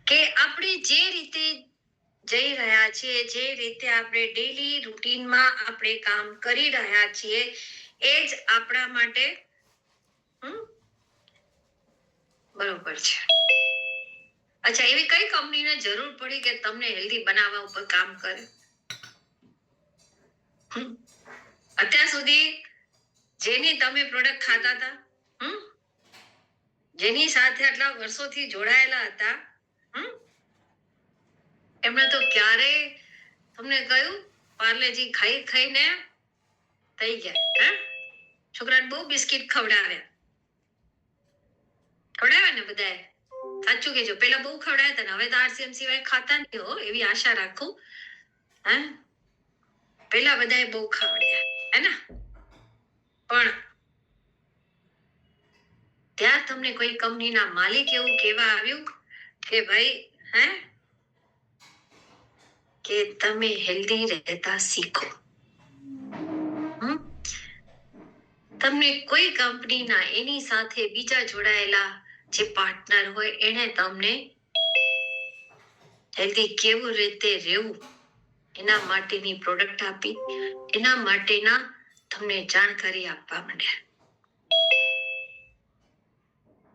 કે આપણે જે રીતે જઈ રહ્યા છીએ, જે રીતે આપણે ડેલી રૂટીનમાં આપણે કામ કરી રહ્યા છીએ, એ જ આપણા માટે બરોબર છે. અચ્છા, એવી કઈ કંપનીને જરૂર પડી કે તમને હેલ્ધી બનાવવા ઉપર કામ કરે? અત્યાર સુધી જેની તમે પ્રોડક્ટ ખાતા હતા, જેની સાથે આટલા વર્ષોથી જોડાયેલા હતા, એમણે તો ક્યારેય તમને કહ્યું પાર્લેજી ખાઈ ખાઈને થઈ ગયા? છોકરાને બહુ બિસ્કિટ ખવડાવ્યા ને બધાએ? સાચું કેજો, પેલા બહુ ખવડાયા હતા ને હવે તો RCM સિવાય ખાતા નહીં હો, એવી આશા રાખું. પેલા બધાએ બહુ ખવડાયા હે ને, પણ ત્યાં તમને કોઈ કંપનીના માલિક એવું કહેવા આવ્યું કે ભાઈ કે તમે હેલ્ધી રહેતા શીખો? તમને કોઈ કંપનીના એની સાથે બીજા જોડાયેલા જે પાર્ટનર હોય એને તમને હેલ્ધી કેવું રીતે રહેવું એના માટેની પ્રોડક્ટ આપી, એના માટેના તમને જાણકારી આપવા માંડ્યા.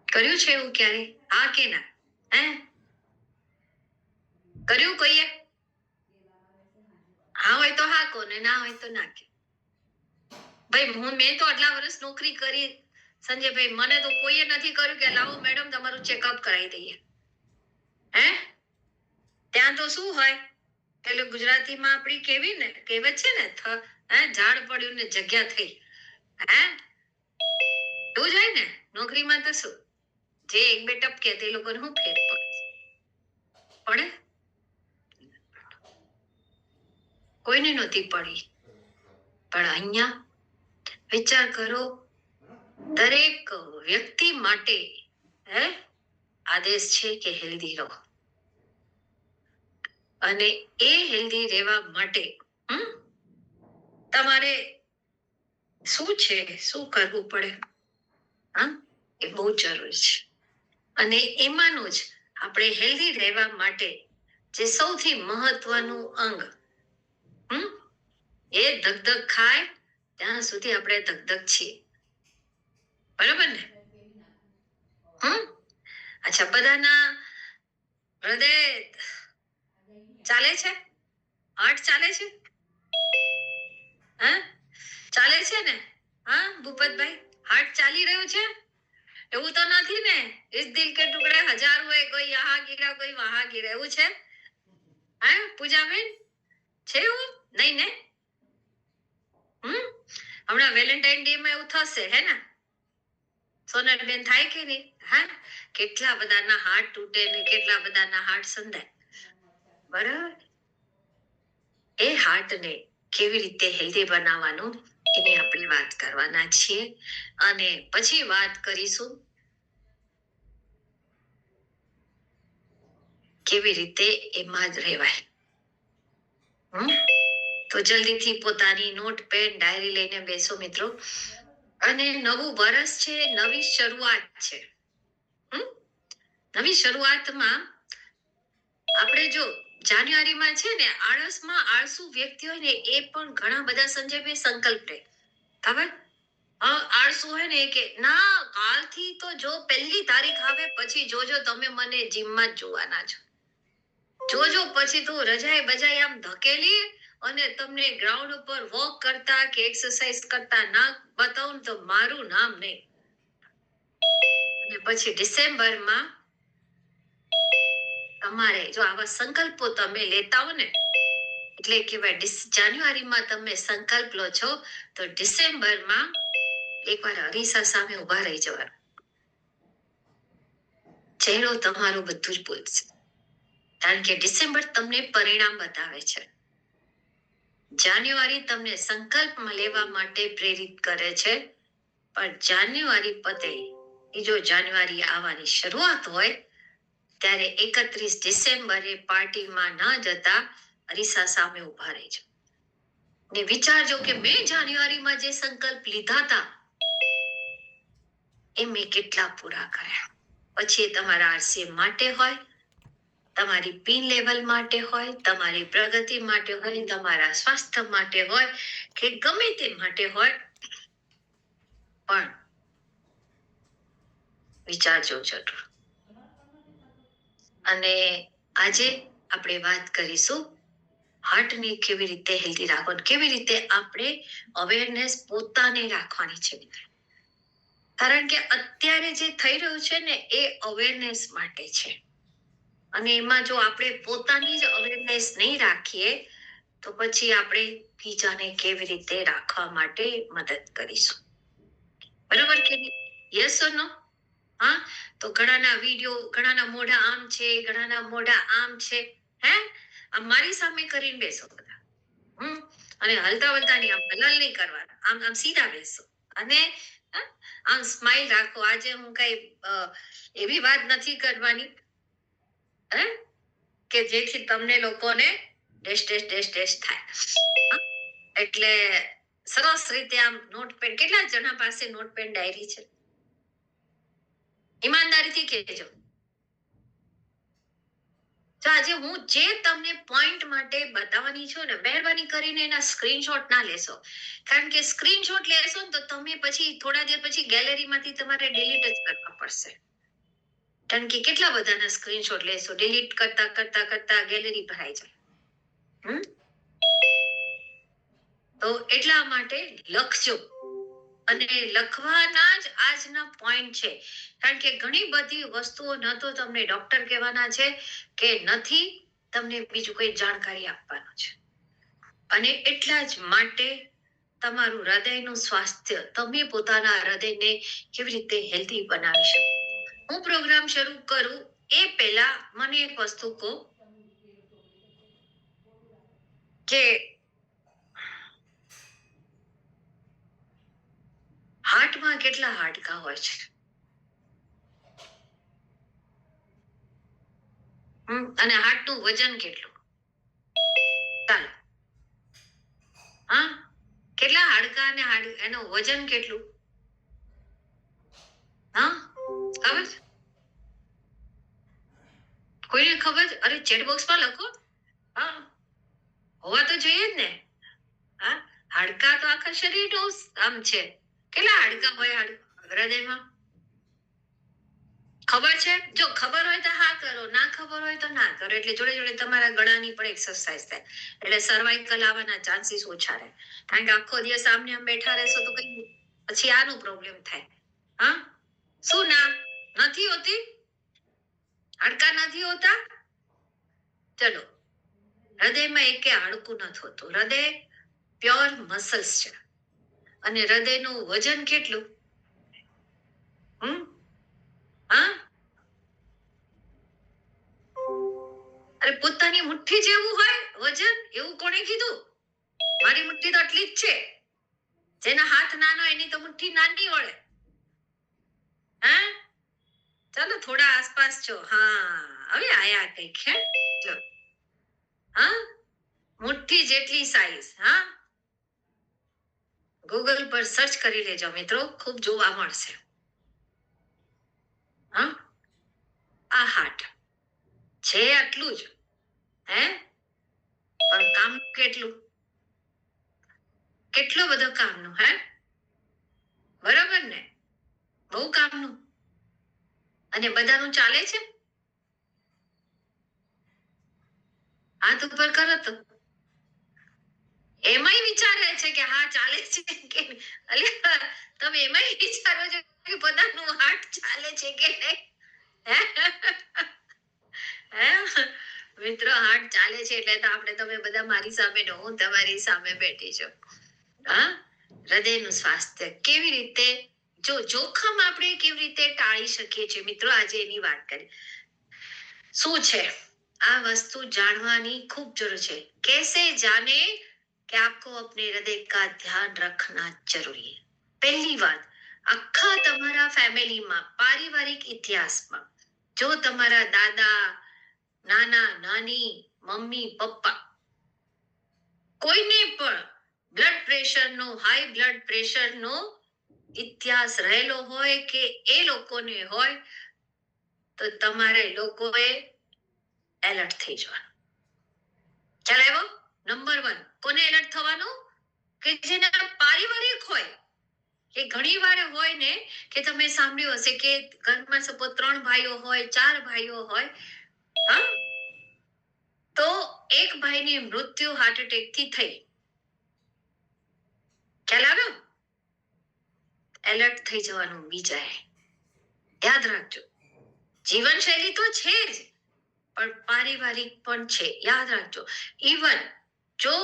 કર્યું છે એવું ક્યારે? હા કે ના? કર્યું કોઈએ? હા હોય તો હા કોને, ના હોય તો ના કે. ભાઈ મેં તો આટલા વર્ષ નોકરી કરી સંજયભાઈ, મને તો કોઈએ નથી કર્યું કે લાવો મેડમ તમારું ચેકઅપ કરાવી દઈએ. ત્યાં તો શું હોય, એટલે ગુજરાતીમાં આપણી કેવી ને કહેવત છે ને, ઝાડ પડ્યું ને જગ્યા થઈ. એવું જ હોય ને નોકરીમાં. તો શું જે એક બે ટપકે તે લોકોને શું ફેર પડે? કોઈને નહોતી પડી. પણ અહીંયા વિચાર કરો, દરેક વ્યક્તિ માટે આદેશ છે કે હેલ્ધી રહો. અને એ હેલ્ધી રહેવા માટે તમારે શું છે, શું કરવું પડે, એ બહુ જરૂરી છે. અને એમાંનું જ આપણે હેલ્ધી રહેવા માટે જે સૌથી મહત્વનું અંગ, એ ધગધગ ખાય ત્યાં સુધી આપણે ધગધગ છીએ. બરાબર ને? અચ્છા, બધાના હૃદય ચાલે છે? હાર્ટ ચાલે છે? ચાલે છે ને? ભૂપતભાઈ, હાર્ટ ચાલી રહ્યું છે? એવું તો નથી ને ઇસ દિલ કે ટુકડે હજાર હુએ, કોઈ યહાં ગિરા કોઈ વહાં ગિરા, એવું છે? પૂજાબેન, છે એવું? નહીં ને? હમણાં વેલેન્ટાઇન ડે માં એવું થશે હે ને સોનલબેન? થાય કે નહીં? કેટલા બધાના હાર્ટ તૂટે ને કેટલા બધાના હાર્ટ સંધાય. બરાબર? એ હાર્ટને કેવી રીતે હેલ્ધી બનાવવાનું એની આપણે વાત કરવાના છીએ. અને પછી વાત કરીશું કેવી રીતે એમાં જ રહેવાય. તો જલ્દીથી પોતાની નોટ પેન ડાયરી લઈને બેસો મિત્રો. અને નવું વર્ષ છે, નવી શરૂઆત છે. નવી શરૂઆતમાં આપણે જો જાન્યુઆરીમાં છે ને, આળસુ વ્યક્તિ હોય ને એ પણ ઘણા બધા સંજયભાઈ સંકલ્પ લે. ખબર? આળસુ હોય ને કે ના કાલથી તો જો 1 તારીખ આવે પછી જોજો તમે મને જીમમાં જ જોવાના છો. જોજો પછી તો રજાએ બજાએ આમ ધકેલી અને તમને ગ્રાઉન્ડ ઉપર વોક કરતા કે એક્સરસાઇઝ કરતા ના બતાવું તો મારું નામ નહીં. અને પછી ડિસેમ્બરમાં તમારે જો આવા સંકલ્પો તમે લેતા હો ને, એટલે કહેવાય જાન્યુઆરીમાં તમે સંકલ્પ લો છો તો ડિસેમ્બરમાં એકવાર અરીસા સામે ઉભા રહી જવાનું. ચહેરો તમારું બધું જ બોલશે, કારણ કે ડિસેમ્બર તમને પરિણામ બતાવે છે. જાન્યુઆરી તમને સંકલ્પમાં લેવા માટે પ્રેરિત કરે છે, પણ જાન્યુઆરી પતે જો જાન્યુઆરી આવવાની શરૂઆત હોય ત્યારે 31 ડિસેમ્બરે પાર્ટીમાં ન જતા અરીસા સામે ઉભા રહી જાઓ ને વિચારજો કે મેં જાન્યુઆરીમાં જે સંકલ્પ લીધા હતા એ મેં કેટલા પૂરા કર્યા. પછી તમારા RCM માટે હોય તમારી પિન લેવલ માટે હોય, તમારી પ્રગતિ માટે હોય, તમારા સ્વાસ્થ્ય માટે હોય કે ગમે તે માટે હોય, પણ વિચારજો જરૂર. અને આજે આપણે વાત કરીશું હાર્ટને કેવી રીતે હેલ્ધી રાખવાનું, કેવી રીતે આપણે અવેરનેસ પોતાને રાખવાની છે. કારણ કે અત્યારે જે થઈ રહ્યું છે ને એ અવેરનેસ માટે છે. અને એમાં જો આપણે પોતાની જ અવેરનેસ નહીં રાખીએ તો પછી આપણે બીજાને કેવી રીતે રાખવા માટે મદદ કરીશું. બરાબર કે યસ ઓર નો? હા, તો ઘણાના વિડીયો, ઘણાના મોઢા આમ છે, ઘણાના મોઢા આમ છે, હે મારી સામે કરીને બેસો બધા, અને હલતા વલતા નહીં, આમ હલાલ નહીં કરવાના, આમ આમ સીધા બેસો અને આમ સ્માઈલ રાખો. આજે હું કઈ એવી વાત નથી કરવાની કે જેથી તમને લોકોને ડેશ ડેશ ડેશ ડેશ થાય. એટલે સરસ રીતે આમ નોટપેન, કેટલા જણા પાસે નોટપેન ડાયરી છે? ઈમાનદારીથી કહેજો. તો આજે હું જે તમને પોઈન્ટ માટે બતાવવાની છું ને, મહેરબાની કરીને એના સ્ક્રીનશોટ ના લેશો. કારણ કે સ્ક્રીનશોટ લેશો ને તો તમે પછી થોડા દિવસ પછી ગેલેરીમાંથી તમારે ડિલીટ જ કરવા પડશે. કારણ કે કેટલા બધાના સ્ક્રીનશોટ લેશો, ડિલીટ કરતા કરતા કરતા ગેલેરી ભરાઈ જાય. તો એટલા માટે લખજો. અને લખવાના જ આજના પોઈન્ટ છે. કારણ કે ઘણી બધી વસ્તુઓ ન તો તમને ડોક્ટર કહેવાના છે કે નથી તમને બીજું કોઈ જાણકારી આપવાનું છે. અને એટલા જ માટે તમારું હૃદયનું સ્વાસ્થ્ય, તમે પોતાના હૃદયને કેવી રીતે હેલ્ધી બનાવી શકો. હું પ્રોગ્રામ શરૂ કરું એ પહેલા મને એક વસ્તુ કહો કે હાર્ટમાં કેટલા હાડકાં હોય છે? અને હાર્ટનું વજન કેટલું? ચાલો, હા, કેટલા હાડકાં અને એનું વજન કેટલું? હા, ખબર? કોઈને ખબર? અરે ચેટ બોક્સમાં લખો. હા, હોવા તો જોઈએ જ ને. હા, હાડકાં તો આખા શરીરનું આમ છે. કેટલા હાડકાં હોય હૃદયમાં? ખબર છે? જો ખબર હોય તો હા કરો, ના ખબર હોય તો ના કરો. એટલે જોડે જોડે તમારા ગળાની પણ એક્સરસાઇઝ થાય. એટલે સર્વાઇકલ આવવાના ચાન્સીસ ઓછા રહે. કારણ કે આખો દિવસ સામને આમ બેઠા રહેશો તો કઈ પછી આનું પ્રોબ્લેમ થાય. હા, શું ના નથી હોતી? હાડકાં નથી હોતા? ચલો, હૃદયમાં એકે હાડકું નથી હોતું. હૃદય પ્યોર મસલ્સ છે. અને હૃદયનું વજન કેટલું? હા, અરે પોતાની મુઠ્ઠી જેવું હોય વજન. એવું કોણે કીધું? મારી મુઠ્ઠી તો આટલી જ છે. જેના હાથ નાનો એની તો મુઠ્ઠી નાની વળે. હા, ચાલો થોડા આસપાસ છો. હા, હવે આયા કઈક. હે, ચલો. હા, મુઠ્ઠી જેટલી સાઈઝ. હા, ગૂગલ પર સર્ચ કરી લેજો મિત્રો, ખૂબ જોવા મળશે. હા, આ હાર્ટ છે આટલું જ. હે, પણ કામ કેટલું? કેટલો બધો કામનું. હે, બરાબર ને? બહુ કામનું. અને બધાનું ચાલે છે? હાથ ઉપર કરો તો એમાંય વિચારે છે કે હા ચાલે છે કે તમે એમાંય વિચારો છો કે બધાનું હાર્ટ ચાલે છે કે નહીં? મિત્રો, હાર્ટ ચાલે છે એટલે તો આપણે તમે બધા મારી સામે નો, હું તમારી સામે બેઠી છું. હા, હૃદયનું સ્વાસ્થ્ય કેવી રીતે, જો જોખમ આપણે કેવી રીતે ટાળી શકીએ છીએ મિત્રો, આજે એની વાત કરી. શું છે આ વસ્તુ જાણવાની ખૂબ જરૂર છે. कैसे जाने कि आपको अपने हृदय का ध्यान रखना जरूरी है. પહેલી વાત, આખા તમારા ફેમિલીમાં, પારિવારિક ઇતિહાસમાં જો તમારા દાદા, નાના, નાની, મમ્મી, પપ્પા કોઈને પણ બ્લડ પ્રેશરનો, હાઈ બ્લડ પ્રેશરનો ઇતિહાસ રહેલો હોય કે એ લોકોને હોય તો તમારે લોકોએ એલર્ટ થઈ જવાનું. ખ્યાલ આવ્યો? નંબર 1 કોને એલર્ટ થવાનું? કે જેના પારિવારિક હોય. કે ઘણી વાર હોય ને કે તમે સાંભળ્યું હશે કે ઘરમાં સપોઝ 3 ભાઈઓ હોય, 4 ભાઈઓ હોય, હા, તો એક ભાઈની મૃત્યુ હાર્ટ એટેક થી થઈ. ખ્યાલ આવ્યો? એલર્ટ થઈ જવાનું બીજાએ. યાદ રાખજો, જીવનશૈલી તો છે જ, પણ પારિવારિક પણ છે. યાદ રાખજો. ઇવન જો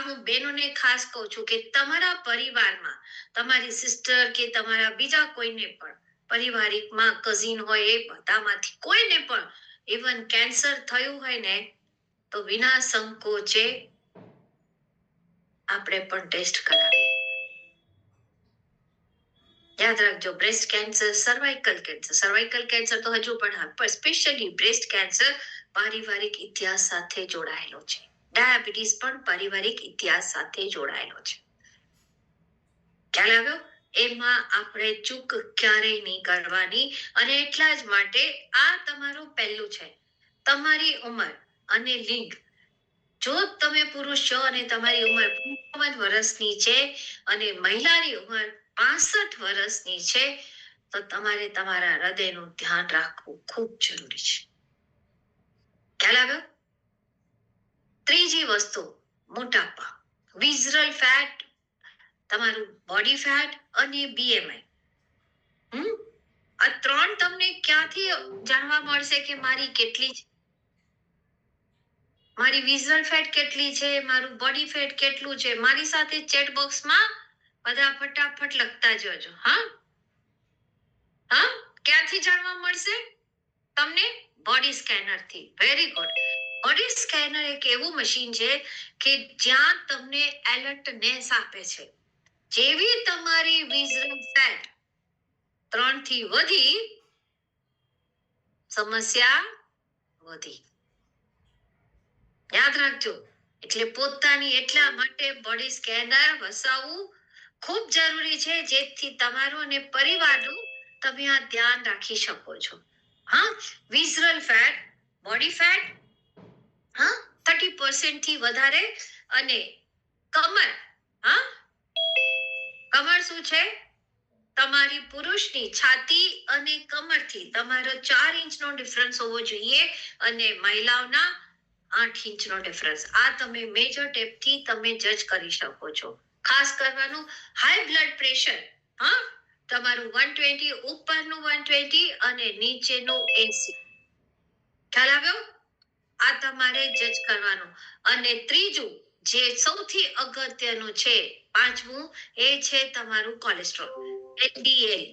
હું બહેનોને ખાસ કહું છું કે તમારા પરિવારમાં તમારી સિસ્ટર કે તમારા બીજા કોઈને પણ પારિવારિકમાં કઝિન હોય એ બધામાંથી કોઈને પણ ઇવન કેન્સર થયું હોય ને તો વિના સંકોચે આપણે પણ ટેસ્ટ કરાવીએ. યાદ રાખજો, બ્રેસ્ટ કેન્સર, સર્વાઇકલ કેન્સર તો હજુ પણ સ્પેશિયલી બ્રેસ્ટ કેન્સર પારિવારિક ઇતિહાસ સાથે જોડાયેલો છે. ડાયાબિટીસ પણ પારિવારિક ઇતિહાસ સાથે જોડાયેલો છે. ખ્યાલ આવ્યો? એમાં આપણે ચૂક ક્યારેય નહીં કરવાની. અને એટલા જ માટે આ તમારું પહેલું છે. તમારી ઉંમર અને લિંગ, જો તમે પુરુષ છો અને તમારી ઉંમર 55 વર્ષની છે અને મહિલાની ઉંમર 65 વર્ષની છે તો તમારે તમારા હૃદયનું ધ્યાન રાખવું ખૂબ જરૂરી છે. ખ્યાલ આવ્યો? ત્રીજી વસ્તુ, મોટાપા, વિઝરલ ફેટ, તમારું બોડી ફેટ અને બીએમઆઈ. આ 3 તમને ક્યાંથી જાણવા મળશે કે મારી કેટલી છે, મારી વિઝરલ ફેટ કેટલી છે, મારું બોડી ફેટ કેટલું છે? મારી સાથે ચેટ બોક્સમાં બધા ફટાફટ લખતા જજો. હા, ક્યાંથી જાણવા મળશે તમને? બોડી સ્કેનર થી. Very good. બોડી સ્કેનર એક એવું મશીન છે કે જ્યાં તમને એલર્ટનેસ આપે છે. જેવી તમારી વિઝરલ ફેટ 3 થી વધી, સમસ્યા વધી. યાદ રાખજો. એટલે પોતાની એટલા માટે બોડી સ્કેનર વસાવવું ખૂબ જરૂરી છે, જેથી તમારું અને પરિવારનું તમે આ ધ્યાન રાખી શકો છો. હા, વિઝરલ ફેટ, બોડી ફેટ 30% થી વધારે અને કમર, કમર શું છે? તમારી પુરુષની છાતી અને કમરથી તમારો 4 ઇંચનો ડિફરન્સ હોવો જોઈએ અને મહિલાઓના 8 ઇંચનો ડિફરન્સ. આ તમે મેજર ટેપથી તમે જજ કરી શકો છો. ખાસ કરવાનું હાઈ બ્લડ પ્રેશર, તમારું 120, ઉપરનું 120 અને નીચેનું 80. ખ્યાલ આવ્યો? આ તમારે જજ કરવાનું. અને ત્રીજું જે સૌથી અગત્યનું છે, 5મું, એ છે તમારું કોલેસ્ટ્રોલ, એલડીએલ.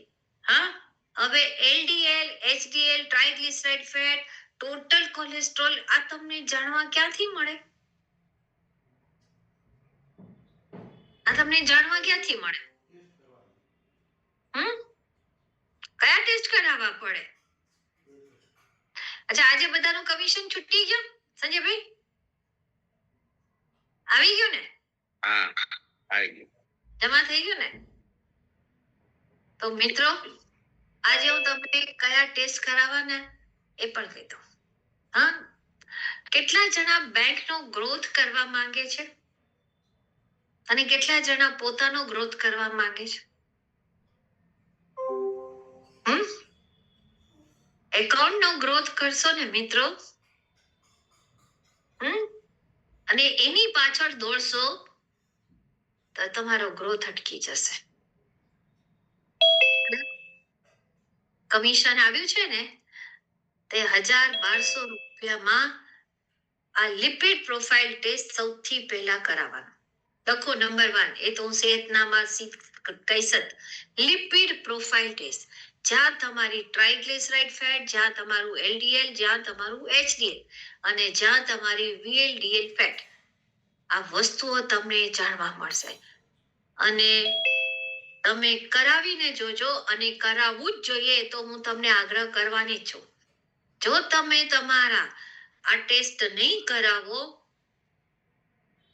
હવે LDL, HDL, triglyceride fat, total cholesterol, આ તમને જાણવા ક્યાંથી મળે? આ તમને જાણવા ક્યાંથી મળે? કયા ટેસ્ટ કરાવવા પડે? અચ્છા, આજે બધાનું કમિશન છૂટી ગયું સંજયભાઈ? આવી ગયું ને? હા, આવી ગયું. જમા થઈ ગયું ને? તો મિત્રો, આજે હું તમને કયા ટેસ્ટ કરાવવાના એ પણ કહી દઉં. કેટલા જણા બેંકનો ગ્રોથ કરવા માંગે છે અને કેટલા જણા પોતાનો ગ્રોથ કરવા માંગે છે? એકાઉન્ટ નો ગ્રોથ કરશો ને મિત્રો, અને એની પાછળ દોડશો તો તમારો ગ્રોથ અટકી જશે. કમિશન આવ્યું છે ને તે 1200 રૂપિયામાં આ લિપિડ પ્રોફાઇલ ટેસ્ટ સૌથી પહેલા કરાવવાનો. લખો નંબર 1, એ તો હું સેહતનામા કહીશ જ. લિપિડ પ્રોફાઇલ ટેસ્ટ, જ્યાં તમારી ટ્રાઇગ્લિસરાઇડ ફેટ, જ્યાં તમારું એલડીએલ, જ્યાં તમારું એચડીએલ અને જ્યાં તમારી વીએલડીએલ ફેટ, આ વસ્તુઓ તમને જાણવા મળશે. અને તમે કરાવીને જોજો, અને કરાવવું જ જોઈએ તો હું તમને આગ્રહ કરવાની છું. જો તમે તમારા આ ટેસ્ટ નહીં કરાવો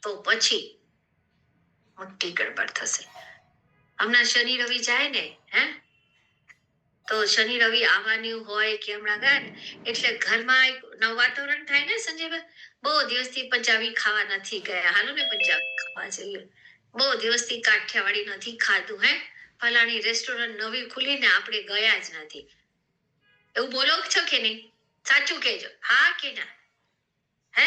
તો પછી મોટી ગડબડ થશે. હમણાં શનિ રવિ જાય ને, તો શનિ રવિ આવવાનું હોય કે હમણાં ગયા ને એટલે ઘરમાં એક નવું વાતાવરણ થાય ને સંજયભાઈ. બહુ દિવસથી પંજાબી ખાવા નથી ગયા, હાલો ને પંજાબી ખાવા જઈએ. બહુ દિવસથી કાઠિયાવાડી નથી ખાધું, હે ફલાણી રેસ્ટોરન્ટ નવી ખુલીને આપણે ગયા જ નથી. એવું બોલો છો કે નહીં? સાચું કહેજો, હા કે ના? હે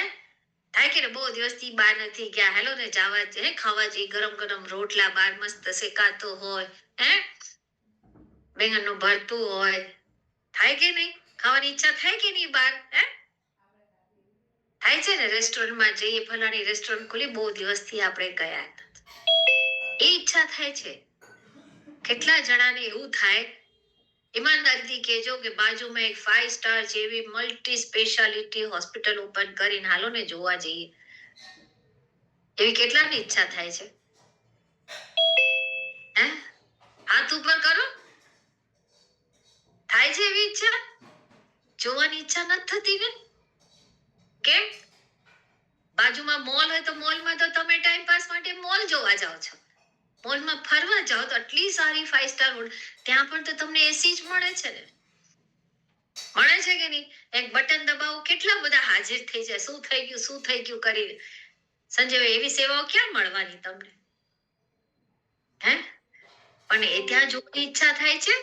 થાય કે બહુ દિવસથી બહાર નથી ગયા, હેલો ને જવા હે ખાવા જઈએ. ગરમ ગરમ રોટલા બહાર મસ્ત શેકાતો હોય, હે બેંગનનું ભરતું હોય, થાય કે નહીં? ખાવાની ઈચ્છા થાય કે નહીં બહાર? હે થાય છે ને, રેસ્ટોરન્ટમાં જઈએ, ફલાણી રેસ્ટોરન્ટ ખુલી, બહુ દિવસથી આપણે ગયા નથી, એ ઈચ્છા થાય છે. કેટલા જણાને એવું થાય? ઈમાનદારીથી કહેજો કે બાજુમાં એક 5 સ્ટાર જેવી મલ્ટી સ્પેશિયાલિટી હોસ્પિટલ ઓપન કરીને હાલો ને જોવા જઈએ. એવી કેટલાની ઈચ્છા થાય છે? હે હાથ ઉપર કરો. થાય છે એવી ઈચ્છા? જોવાની ઈચ્છા નથી થતી ને? કેમ? બાજુમાં મોલ હોય તો મોલમાં તો તમે ટાઈમ પાસ માટે મોલ જોવા જાઓ છો. મોલમાં ફરવા જાઓ તો આટલી સારી 5 સ્ટાર ત્યાં પણ તો તમને એસી જ મળે છે ને. મળે છે કે નહીં? એક બટન દબાવો, કેટલા બધા હાજર થઈ જાય. શું થઈ ગયું, શું થઈ ગયું કરીને. સંજય, એવી સેવાઓ ક્યાં મળવાની તમને? હે પણ એ ત્યાં જોવાની ઈચ્છા થાય છે?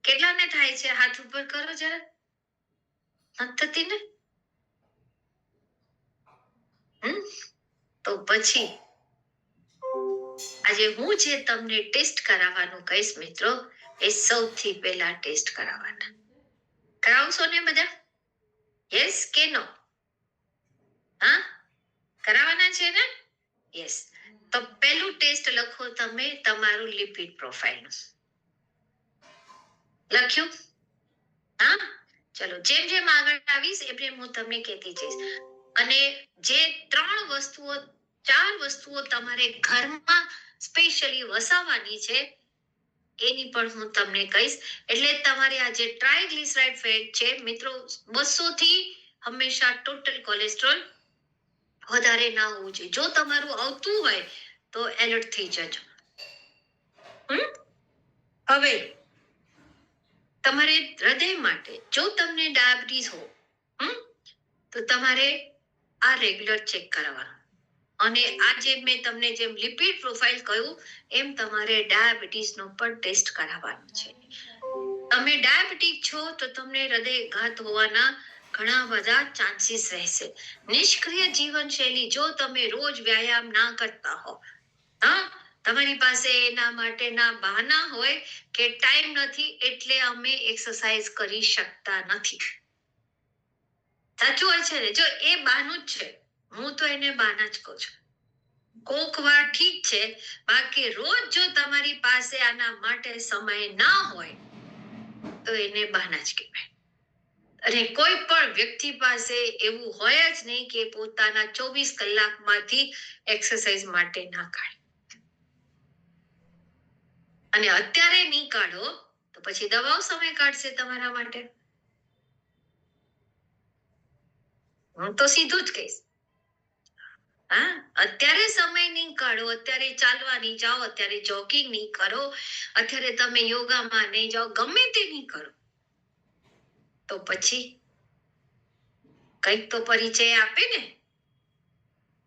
કેટલાને થાય છે? હાથ ઉપર કરો જરા. નથી થતી ને? તો પછી આજે હું જે તમને ટેસ્ટ કરાવવાનું કહીશ મિત્રો, એ સૌથી પહેલા ટેસ્ટ કરાવવાના. કરાવશો ને બધા? યસ કે નો? હા કરાવવાના છે ને? યસ. તો પહેલું ટેસ્ટ લખો તમે તમારું લિપિડ પ્રોફાઇલનું. લખ્યું? હા ચલો, જેમ જેમ આગળ આવીશ એમ હું તમને કહેતી જઈશ. અને જે 3 વસ્તુઓ 4 વસ્તુઓ તમારે ઘરમાં સ્પેશિયલી વસાવવાની છે એની પણ હું તમને કહીશ. એટલે તમારે આ જે ટ્રાયગ્લિસરાઇડ ફેટ છે મિત્રો, 200 થી હંમેશા ટોટલ કોલેસ્ટ્રોલ વધારે ના હોવું જોઈએ. જો તમારું આવતું હોય તો એલર્ટ થઈ જજો. હવે તમારે હૃદય માટે, જો તમને ડાયાબિટીસ હો તો તમારે આ રેગ્યુલર ચેક કરાવવાનું. અને આ જે મેં તમને જેમ લિપિડ પ્રોફાઇલ કહ્યું એમ તમારે ડાયાબિટીસનો પણ ટેસ્ટ કરાવવાનો છે. તમે ડાયાબિટીક છો તો તમને હૃદયઘાત હોવાના ઘણા બધા ચાન્સીસ રહેશે. નિષ્ક્રિય જીવનશૈલી, જો તમે રોજ વ્યાયામ ના કરતા હો, તમારી પાસે એના માટેના બહાના હોય કે ટાઈમ નથી એટલે અમે એક્સરસાઇઝ કરી શકતા નથી. સાચું હોય છે ને? જો એ બહાનું જ છે, હું તો એને બહાના જ કહું છું. કોક વાર ઠીક છે, બાકી રોજ જો તમારી પાસે આના માટે સમય ના હોય તો એને બહાના જ કહેવાય. અને કોઈ પણ વ્યક્તિ પાસે એવું હોય જ નહીં કે પોતાના 24 કલાકમાંથી એક્સરસાઇઝ માટે ના કાઢે. અને અત્યારે નહીં કાઢો તો પછી દવાઓ સમય કાઢશે તમારા માટે. હું તો સીધું જ કહીશ. અત્યારે સમય નહીં કાઢો, અત્યારે ચાલવા નહીં જાઓ, અત્યારે જોગિંગ નહીં કરો, અત્યારે તમે યોગામાં નહીં જાઓ, ગમે તે નહીં કરો, તો પછી કંઈક તો પરિચય આપે ને.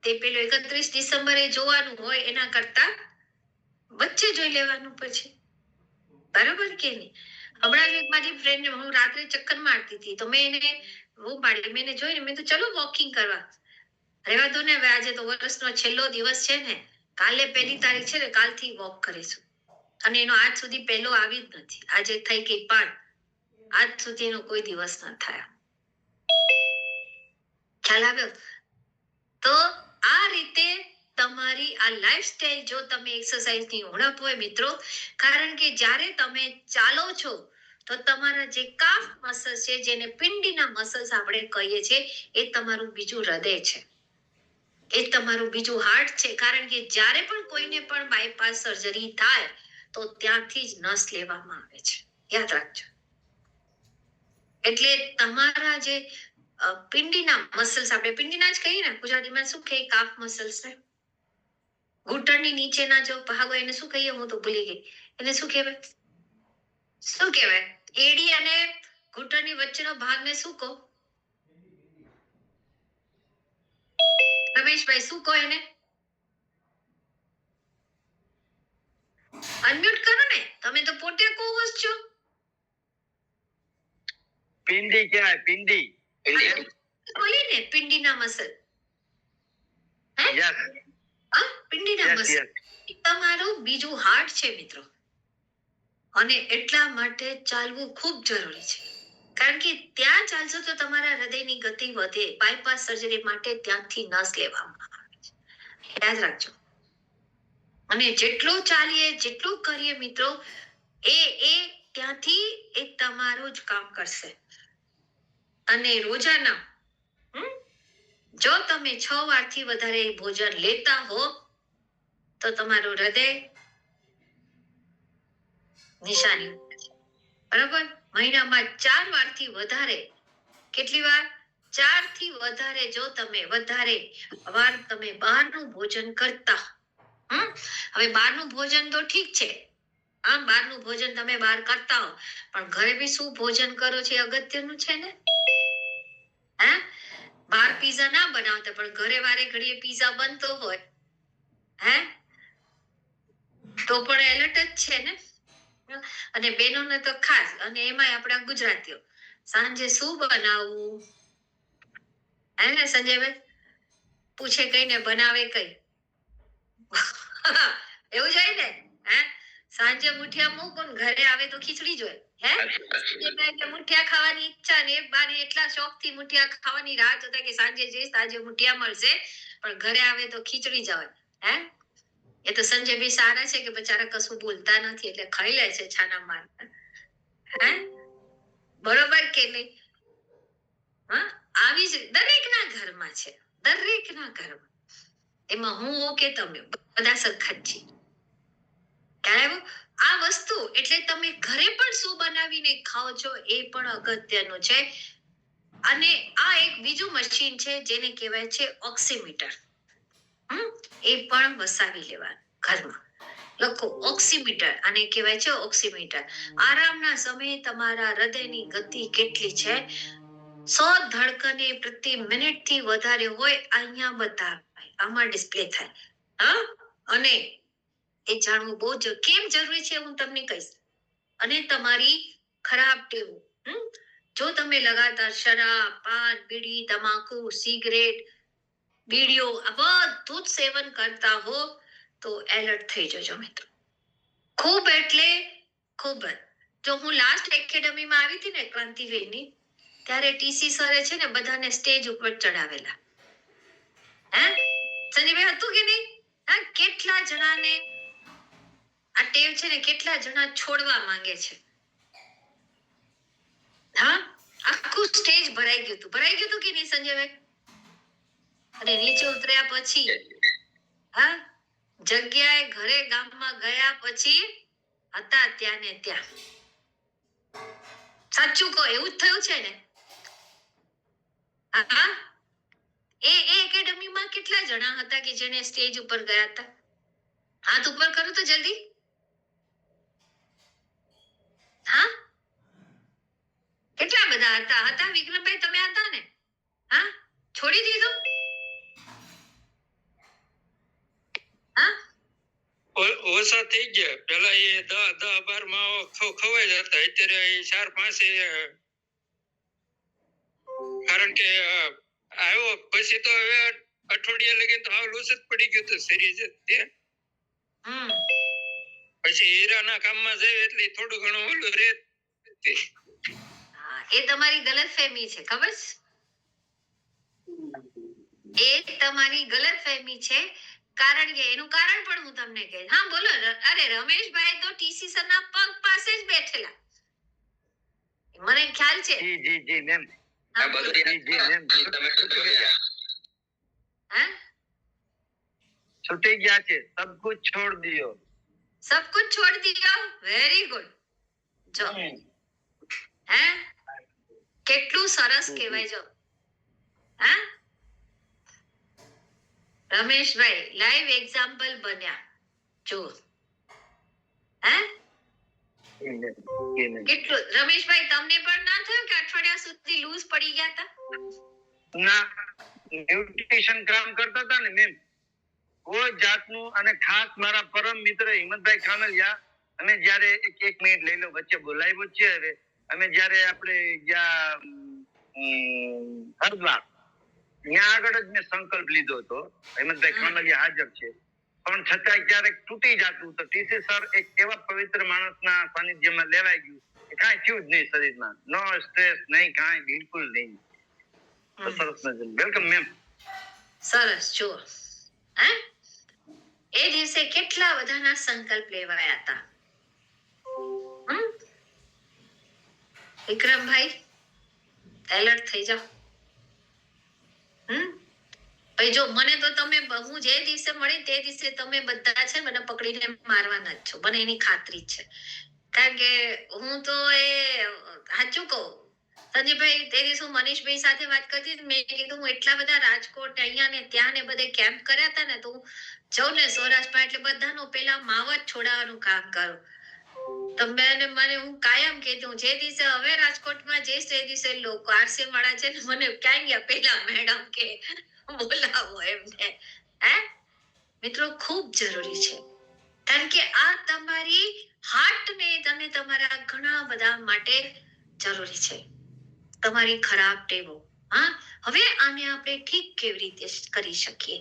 તે પેલો 31 ડિસેમ્બરે જોવાનું હોય એના કરતા વચ્ચે જોઈ લેવાનું પછી. બરાબર કે નહીં? હમણાં એક મારી ફ્રેન્ડ, હું રાત્રે ચક્કર મારતી હતી તો મેં એને મેં એને જોઈને મેં તો ચલો વોકિંગ કરવા. રહેવા દો ને, હવે આજે તો વર્ષનો છેલ્લો દિવસ છે ને, કાલે 1 તારીખ છે ને, કાલથી વોક કરીશું. અને એનો આજ સુધી પહેલો આવી જ નથી. આજે થઈ ગઈ 5, આજ સુધીનો કોઈ દિવસ ન થયો. ખ્યાલ આવ્યો? તો આ રીતે તમારી આ લાઈફસ્ટાઈલ, જો તમે એક્સરસાઇઝની ઉણપ હોય મિત્રો, કારણ કે જ્યારે તમે ચાલો છો તો તમારા જે કાફ મસલ્સ છે, જેને પિંડીના મસલ્સ આપણે કહીએ છીએ, એ તમારું બીજું હૃદય છે, એ તમારું બીજું હાર્ટ છે. કારણ કે જ્યારે પણ કોઈને પણ બાયપાસ સર્જરી થાય તો ત્યાંથી જ નસ લેવામાં આવે છે, યાદ રાખજો. એટલે તમારા જે પિંડીના મસલ્સ, આપણે પિંડીના જ કહીએ ને, ગુજરાતીમાં શું કહીએ? કાફ મસલ્સ ને. ઘૂંટણની નીચેના જો ભાગ હોય એને શું કહીએ? હું તો ભૂલી ગઈ. એને શું કહેવાય? શું કહેવાય? એડી અને ઘૂંટણની વચ્ચેનો ભાગને શું કહો? રમેશભાઈ શું કહો એને? અનમ્યુટ કરો ને, તમે તો પોતે co-host છો. પિંડી કહેવાય, પિંડી. બોલી ને પિંડીના મસલ. હે? યસ હા, પિંડીના યસ મસલ. યસ. એ તમારું બીજું હાર્ટ છે મિત્રો. અને એટલા માટે ચાલવું ખૂબ જરૂરી છે. કારણ કે ત્યાં ચાલશો તો તમારા હૃદયની ગતિ વધે. બાયપાસ સર્જરી માટે ત્યાંથી નસ લેવામાં આવે છે. યાદ રાખજો. અને જેટલું ચાલીએ જેટલું કરીએ મિત્રો, એ ત્યાંથી એ તમારું જ કામ કરશે. અને રોજાના જો તમે 6 વારથી વધારે ભોજન લેતા હો તો તમારું હૃદય નિશાની બરાબર. મહિનામાં 4 વારથી વધારે, કેટલી વાર? 4 થી વધારે જો તમે વધારે વાર તમે બહારનું ભોજન કરતા. હવે બહારનું ભોજન તો ઠીક છે, આમ બહારનું ભોજન તમે બહાર કરતા હો, પણ ઘરે બી શું ભોજન કરો છો એ અગત્યનું છે ને. હે? બહાર પીઝા ના બનાવતા પણ ઘરે વારે ઘડીએ પીઝા બનતો હોય, હે, તો પણ એલર્ટ જ છે ને. અને બહેનોને તો ખાસ, અને એમાંય આપણા ગુજરાતીઓ સાંજે શું બનાવવું, હે ને સંજયભાઈ? પૂછે કઈ ને બનાવે કઈ. એવું જાય ને. હે? સાંજે મુઠિયા મૂકો ને ઘરે આવે તો ખીચડી જોઈએ. હે? એટલે મુઠિયા ખાવાની ઈચ્છા ને એક બારી એટલા શોખથી મુઠિયા ખાવાની રાહ જોતા કે સાંજે જઈશ આજે મુઠિયા મળશે, પણ ઘરે આવે તો ખીચડી જ આવે. હે? એ તો સંજયભાઈ સારા છે કે બચારા કશું બોલતા નથી એટલે ખાઈ લે છે છાના માર. હે? બરોબર કે નહીં? હા, આવી જ દરેકના ઘરમાં છે, દરેકના ઘરમાં. એમાં હું કે તમે બધા સરખા જ છીએ. ખ્યાલ આવ્યો? આ વસ્તુ એટલે તમે ઘરે પણ શું બનાવીને ખાઓ છો એ પણ અગત્યનું છે. અને આ એક બીજું મશીન છે જેને કહેવાય છે ઓક્સીમીટર. એ પણ વસાવી લેવાનું ઘરમાં. લખો ઓક્સીમીટર, આને કહેવાય છે ઓક્સીમીટર. આરામના સમયે તમારા હૃદયની ગતિ કેટલી છે, 100 ધડકને પ્રતિ મિનિટ થી વધારે હોય અહીંયા બતાવે, આમાં ડિસ્પ્લે થાય. હા, અને એ જાણવું બહુ કેમ જરૂરી છે હું તમને કહીશ. અને તમારી ખરાબ ટેવો, જો તમે લગાતાર શરાબ, પાન, બીડી, તમાકુ, સિગરેટ, બીડીઓ આ બધું જ સેવન કરતા હો તો એલર્ટ થઈ જજો મિત્રો. ખૂબ એટલે ખૂબ જ. જો હું લાસ્ટ એકેડમીમાં આવી હતી ને ક્રાંતિવીરની, ત્યારે ટીસી સરે છે ને બધાને સ્ટેજ ઉપર ચડાવેલા. હે સંજયભાઈ હતું કે નહીં? હા, કેટલા જણાને આ ટેવ છે ને કેટલા જણા છોડવા માંગે છે. હા, આખું સ્ટેજ ભરાઈ ગયું હતું કે નહીં સંજયભાઈ? અને નીચે ઉતર્યા પછી, હા, જગ્યાએ ઘરે ગામમાં ગયા પછી હતા ત્યાં ને ત્યાં. સાચું કહો, એવું જ થયું છે ને? હા, એ એકેડમીમાં કેટલા જણા હતા કે જેને સ્ટેજ ઉપર ગયા હતા? હાથ ઉપર કરો તો જલ્દી. હા, કેટલા બધા હતા વિક્રમભાઈ? તમે હતા ને? હા, છોડી દીધું? હા, ઓછા થઈ ગયા. પેલા એ 10-12 માં ખવાઈ જતા, અત્યારે 4-5. કારણ કે આવ્યો પછી તો હવે અઠવાડિયા લગી તો હાવ લૂસ જ પડી ગયું હતું શરીર. પછી હીરાના કામમાં જાય એટલે થોડું ઘણું ઓલું રે. એ તમારી ગલતફહેમી છે, ખબર છે? એ તમારી ગલતફહેમી છે. કારણ કે એનું કારણ પણ હું તમને કહીશ. હા, બોલો. અરે રમેશભાઈ તો ટીસી સર ના પગ પાસે જ બેઠેલા, મને ખ્યાલ છે. જી જી જી મેમ. આ બધું જી જી મેમ. તમે છૂટી ગયા. હા, છૂટી ગયા છે. સબ કુછ છોડ દિયો. सब कुछ छोड़ दिया. Very good. જો હે કેટલું સરસ કહેવાય. જો હા, રમેશભાઈ લાઈવ એક્ઝામ્પલ બન્યા. જો હે કેટલું રમેશભાઈ તમને પણ ના થયું કે અઠવાડિયા સુધી લૂઝ પડી ગયા હતા? ના, ન્યુટ્રિશન કામ કરતા હતા ને મેમ, કોઈ જાતનું. અને ખાસ મારા પરમ મિત્ર હિંમતભાઈ ખાનલિયા, અમે જ્યારે એક મિનિટ લઈ લો, વચ્ચે બોલાવ્યો છે. હવે અમે જ્યારે આપણે જ્યાં હરદ્વાર ત્યાં આગળ જ મેં સંકલ્પ લીધો હતો. હિંમતભાઈ ખાનલિયા હાજર છે, પણ છતાંય ક્યારેક તૂટી જતું. તો ટીસી સર એક એવા પવિત્ર માણસના સાનિધ્યમાં લેવાઈ ગયું કે કાંઈ થયું જ નહીં શરીરમાં, નો સ્ટ્રેસ નહીં, કાંઈ બિલકુલ નહીં. તો સરસ મજાનું વેલકમ મેમ. સરસ. જુઓ, હે એ દિવસે કેટલા બધાના સંકલ્પ લેવાયા હતા. વિક્રમભાઈ એલર્ટ થઈ જાઓ. ભાઈ જો મને તો તમે, હું જે દિવસે મળી તે દિવસે તમે બધા છે મને પકડીને મારવાના જ છો, મને એની ખાતરી છે. કારણ કે હું તો એ સાચું કહું, સંજયભાઈ તે દિવસે હું મનીષભાઈ સાથે વાત કરતી હતી, મેં કીધું હું એટલા બધા રાજકોટ અહીંયા ને ત્યાં ને બધે કેમ્પ કર્યા હતા ને, તો હું જાઉં ને સૌરાષ્ટ્રમાં એટલે બધાનું પેલા માવત છોડાવવાનું કામ કરું. તમે મને હું કાયમ કહેતી, હું જે દિવસે હવે રાજકોટમાં જઈશ તે દિવસે લોકો આરસીએમ વાળા છે ને મને ક્યાં ગયા પેલા મેડમ કે બોલાવો એમને. હે મિત્રો, ખૂબ જરૂરી છે. કારણ કે આ તમારી હાર્ટ ને અને તમારા ઘણા બધા માટે જરૂરી છે. તમારી ખરાબ ટેવો, હવે આને આપણે ઠીક કેવી રીતે કરી શકીએ?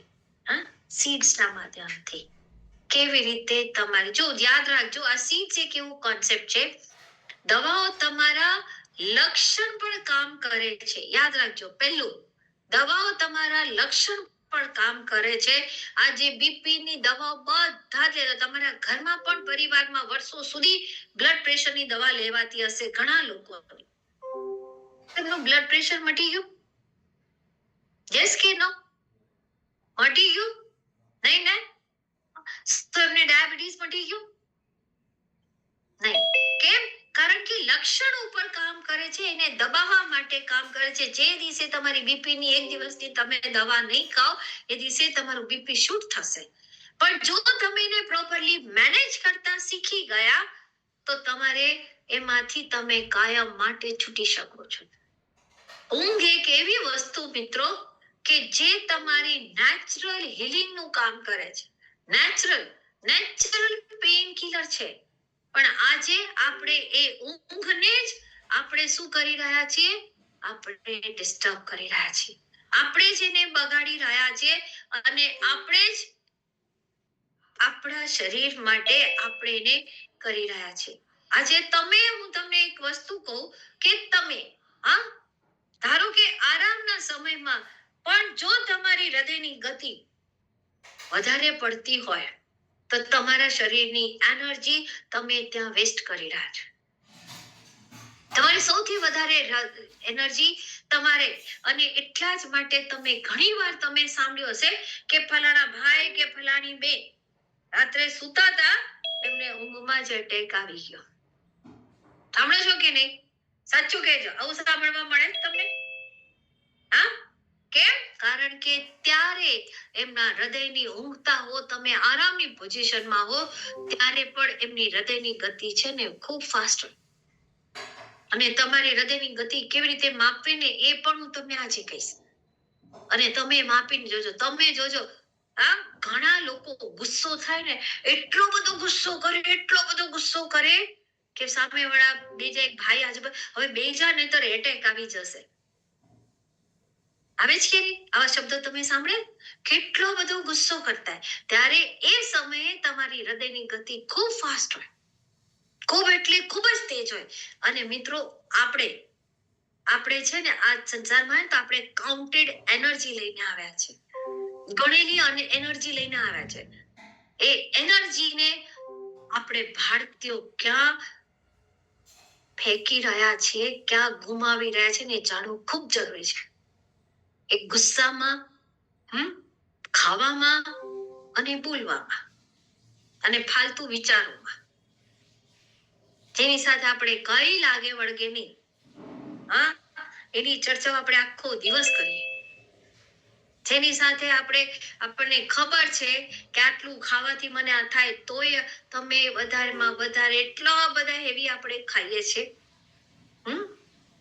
સીડ્સ ના માધ્યમથી કેવી રીતે તમારી, જો યાદ રાખજો, આ સીડ્સ એક એવું કોન્સેપ્ટ છે. દવાઓ તમારા લક્ષણ પણ કામ કરે છે. યાદ રાખજો, પહેલું દવાઓ તમારા લક્ષણ પણ કામ કરે છે. આ જે બીપી ની દવાઓ બધા જ લેતા, તમારા ઘરમાં પણ પરિવારમાં વર્ષો સુધી બ્લડ પ્રેશર ની દવા લેવાતી હશે ઘણા લોકો. તેમનું બ્લડ પ્રેશર મટી ગયું? યસ કે નો? મટી ગયું? નહીં ને? તો એમને ડાયાબિટીસ મટી ગયું? નહીં. કેમ? કારણ કે લક્ષણ ઉપર કામ કરે છે, એને દબાવવા માટે કામ કરે છે. જે દિવસે તમારી બીપી ની એક દિવસની તમે દવા નહીં ખાઓ, એ દિવસે તમારું બીપી શૂટ થશે. પણ જો તમે એને પ્રોપરલી મેનેજ કરતા શીખી ગયા તો તમારે એમાંથી તમે કાયમ માટે છૂટી શકો છો. ઊંઘ એક એવી વસ્તુ મિત્રો કે જે તમારી નેચરલ હીલિંગ નું કામ કરે છે. નેચરલ પેઇન કિલર છે. પણ આજે આપણે એ ઊંઘને જ આપણે શું કરી રહ્યા છીએ? આપણે ડિસ્ટર્બ કરી રહ્યા છીએ. આપણે જ એને બગાડી રહ્યા છીએ અને આપણે જ આપણા શરીર માટે આપણે એને કરી રહ્યા છીએ. આજે હું તમને એક વસ્તુ કહું કે તમે ધારો કે આરામના સમયમાં પણ જો તમારી હૃદયની ગતિ વધારે પડતી હોય તો તમારા શરીરની એનર્જી તમે ત્યાં વેસ્ટ કરી રહ્યા છો. તમારી સૌથી વધારે એનર્જી તમારે, અને એટલા જ માટે તમે ઘણીવાર તમે સાંભળ્યું હશે કે ફલાણા ભાઈ કે ફલાણી બેન રાત્રે સૂતા હતા, એમને ઊંઘમાં જ એટેક આવી ગયો. સાંભળો છો કે નહીં? સાચું કહેજો, આવું સાંભળવા મળે તમને? કેમ? કારણ કે ત્યારે એમના હૃદયની ઊંઘતા હો, તમે આરામની પોઝિશનમાં હો, ત્યારે પણ એમની હૃદયની ગતિ છે ને ખૂબ ફાસ્ટ હોય. અને તમારી હૃદયની ગતિ કેવી રીતે માપવી ને એ પણ હું તમને આજે કહીશ. અને તમે માપીને જોજો. તમે જોજો, ઘણા લોકો ગુસ્સો થાય ને એટલો બધો ગુસ્સો કરે કે સામે વાળા બીજા એક ભાઈ આજુબાજુ હવે બેજા ને તો એટેક આવી જશે. આવે છે કે નહીં? આવા શબ્દો તમે સાંભળે? કેટલો બધો ગુસ્સો કરતા ત્યારે એ સમયે તમારી હૃદયની ગતિ ખૂબ ફાસ્ટ હોય, ખૂબ એટલે ખૂબ જ તેજ હોય. અને મિત્રો આપણે છે ને આ સંસારમાં તો આપણે કાઉન્ટેડ એનર્જી લઈને આવ્યા છે, ગણેલી એનર્જી લઈને આવ્યા છે. એ એનર્જીને આપણે ભારતીયો ક્યાં ફેંકી રહ્યા છીએ, ક્યાં ગુમાવી રહ્યા છે ને જાણવું ખૂબ જરૂરી છે. એક ગુસ્સામાં, ખાવામાં અને બોલવામાં અને ફાલતુ વિચારોમાં, જેની સાથે આપણે કઈ લાગે વળગે નહીં, એની ચર્ચા આપણે આખો દિવસ કરીએ. જેની સાથે આપણને ખબર છે કે આટલું ખાવાથી મને આ થાય, તોય તમે વધારેમાં વધારે એટલા બધા હેવી આપણે ખાઈએ છીએ.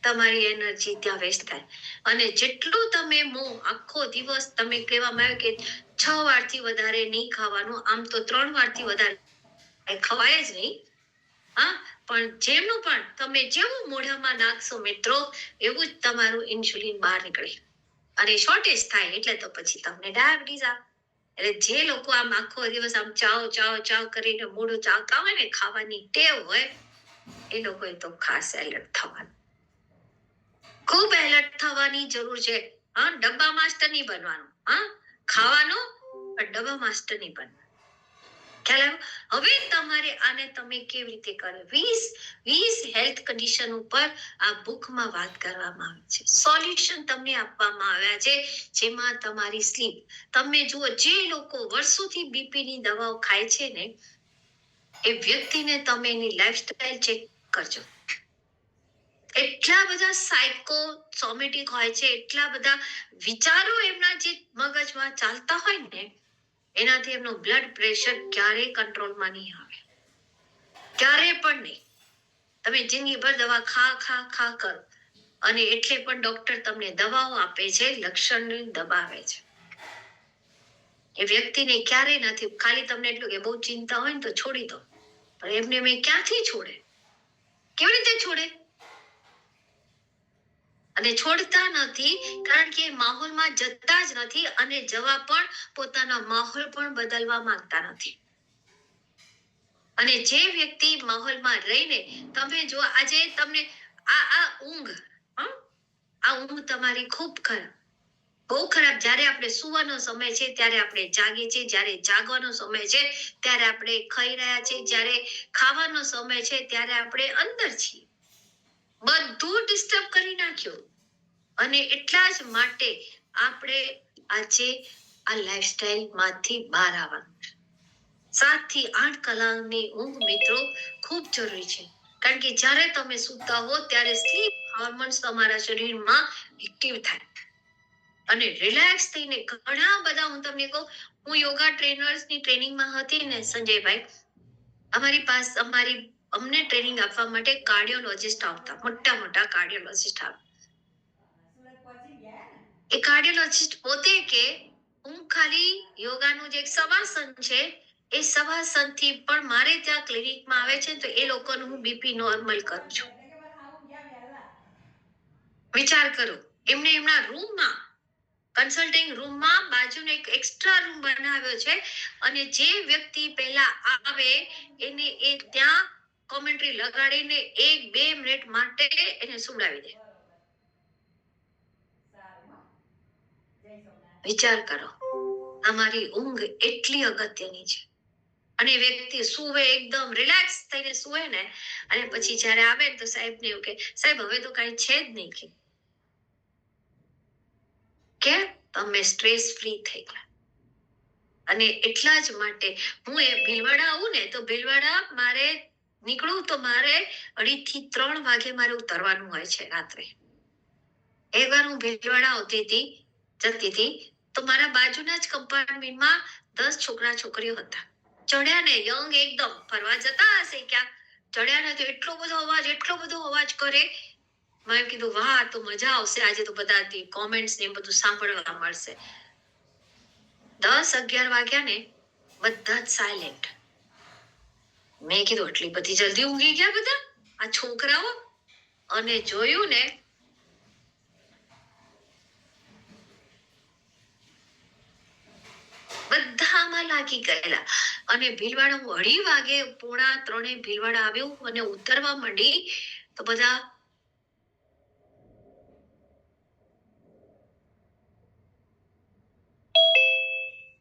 તમારી એનર્જી ત્યાં વેસ્ટ થાય. અને જેટલું તમે આખો દિવસ તમે કહેવામાં આવે કે 6 વારથી વધારે નહીં ખાવાનું, આમ તો 3 વારથી વધારે ખવાય જ નહીં. પણ જેમનું પણ તમે જેવું મોઢામાં નાખશો મિત્રો, એવું જ તમારું ઇન્સ્યુલિન બહાર નીકળે અને શોર્ટેજ થાય, એટલે તો પછી તમને ડાયાબિટીસ આવે. એટલે જે લોકો આમ આખો દિવસ આમ ચાવ કરીને મોઢું ચાવતા હોય ને, ખાવાની ટેવ હોય, એ લોકોએ તો ખાસ એલર્ટ થવાનું, ખૂબ એલર્ટ થવાની જરૂર છે. ડબ્બા માસ્ટર નહીં બનવાનું. ખાવાનો પણ ડબ્બા માસ્ટર નહીં બનવાનું. ખ્યાલ આવ્યો? હવે તમારે આને તમે કેવી રીતે કરો? 20 હેલ્થ કન્ડિશન ઉપર આ બુકમાં વાત કરવામાં આવી છે. સોલ્યુશન તમને આપવામાં આવ્યા છે, જેમાં તમારી સ્લીપ. તમે જુઓ, જે લોકો વર્ષોથી બીપી ની દવાઓ ખાય છે ને, એ વ્યક્તિને તમે એની લાઈફસ્ટાઈલ ચેક કરજો. એટલા બધા સાયકોસોમેટિક હોય છે, એટલા બધા વિચારો એમના જે મગજમાં ચાલતા હોય ને, એનાથી એમનું બ્લડ પ્રેશર ક્યારેય કંટ્રોલમાં નહીં આવે, ક્યારે પણ નહીં. તમે જિંદગીભર દવા ખા કરો, અને એટલે પણ ડોક્ટર તમને દવાઓ આપે છે, લક્ષણ દબાવે છે. એ વ્યક્તિને ક્યારેય નથી, ખાલી તમને એટલું કે બહુ ચિંતા હોય ને તો છોડી દો, પણ એમને મેં ક્યાંથી છોડે? કેવી રીતે છોડે? અને છોડતા નથી કારણ કે માહોલમાં જતા જ નથી, અને જવા પણ પોતાનો માહોલ પણ બદલવા માંગતા નથી. અને જે વ્યક્તિ માહોલમાં રહીને, તમે જો આજે તમને આ ઊંઘ તમારી ખૂબ ખરાબ, બહુ ખરાબ. જ્યારે આપણે સુવાનો સમય છે ત્યારે આપણે જાગીએ છીએ, જ્યારે જાગવાનો સમય છે ત્યારે આપણે ખાઈ રહ્યા છીએ, જ્યારે ખાવાનો સમય છે ત્યારે આપણે અંદર છીએ. બધું ડિસ્ટર્બ કરી નાખ્યું. અને એટલા જ માટે આપણે આજે આ લાઈફસ્ટાઈલ માંથી બહાર આવવાનું છે. 7 થી 8 કલાકની ઊંઘ મિત્રો ખૂબ જરૂરી છે, કારણ કે જ્યારે તમે સૂતા હો ત્યારે સ્લીપ હોર્મોન્સ તમારા શરીરમાં એક્ટિવ થાય અને રિલેક્સ થઈને ઘણા બધા, હું તમને કહું, હું યોગા ટ્રેનર્સની ટ્રેનિંગમાં હતી ને સંજયભાઈ, અમને ટ્રેનિંગ આપવા માટે કાર્ડિયોલોજિસ્ટ આવતા, મોટા કાર્ડિયોલોજિસ્ટ આવતા. એ કાર્ડિયોલોજિસ્ટ પોતે કે હું ખાલી યોગાનું જે શવાસન છે, એ શવાસન થી પણ મારે ત્યાં ક્લિનિકમાં આવે છે, તો એ લોકોનું હું બીપી નોર્મલ કરું છું. વિચાર કરો, એમને એમના રૂમમાં, કન્સલ્ટિંગ રૂમમાં બાજુનો એક એક્સ્ટ્રા રૂમ બનાવ્યો છે, અને જે વ્યક્તિ પહેલા આવે એને એ ત્યાં કોમેન્ટ્રી લગાડીને 1-2 મિનિટ માટે એને સુવડાવી દે. વિચાર કરો, અમારી ઊંઘ એટલી અગત્યની છે. અને વ્યક્તિ સુવે, એકદમ રિલેક્સ થઈને સુવે ને, અને પછી જ્યારે આવે ને તો સાહેબ ને એવું કે, સાહેબ હવે તો કઈ છે જ નહીં, કે તમે સ્ટ્રેસ ફ્રી થઈ ગયા. અને એટલા જ માટે હું એ ભીલવાડા આવું ને, તો ભીલવાડા મારે નીકળું તો મારે 2:30 થી 3 વાગે મારે ઉતરવાનું હોય છે રાત્રે. એકવાર હું ભીલવાડા જતી હતી, તો મારા બાજુના જ કમ્પાર્ટમેન્ટમાં 10 છોકરા છોકરીઓ હતા. ચડ્યા ને, યંગ એકદમ, ફરવા જતા હશે ક્યાં, ચડ્યા ને તો એટલો બધો અવાજ કરે. મેં કીધું વાહ, તો મજા આવશે આજે, તો બધા કોમેન્ટ્સ ને બધું સાંભળવા મળશે. 10-11 વાગ્યા ને, બધા જ સાયલેન્ટ. મેં કીધું આટલી બધી જલ્દી ઊંઘી ગયા બધા આ છોકરાઓ? અને જોયું ને, બધામાં લાગી ગયેલા. અને ભીલવાડા હું 2:30 વાગે, 2:45 ભીલવાડા આવ્યું અને ઉતરવા માંડી, તો બધા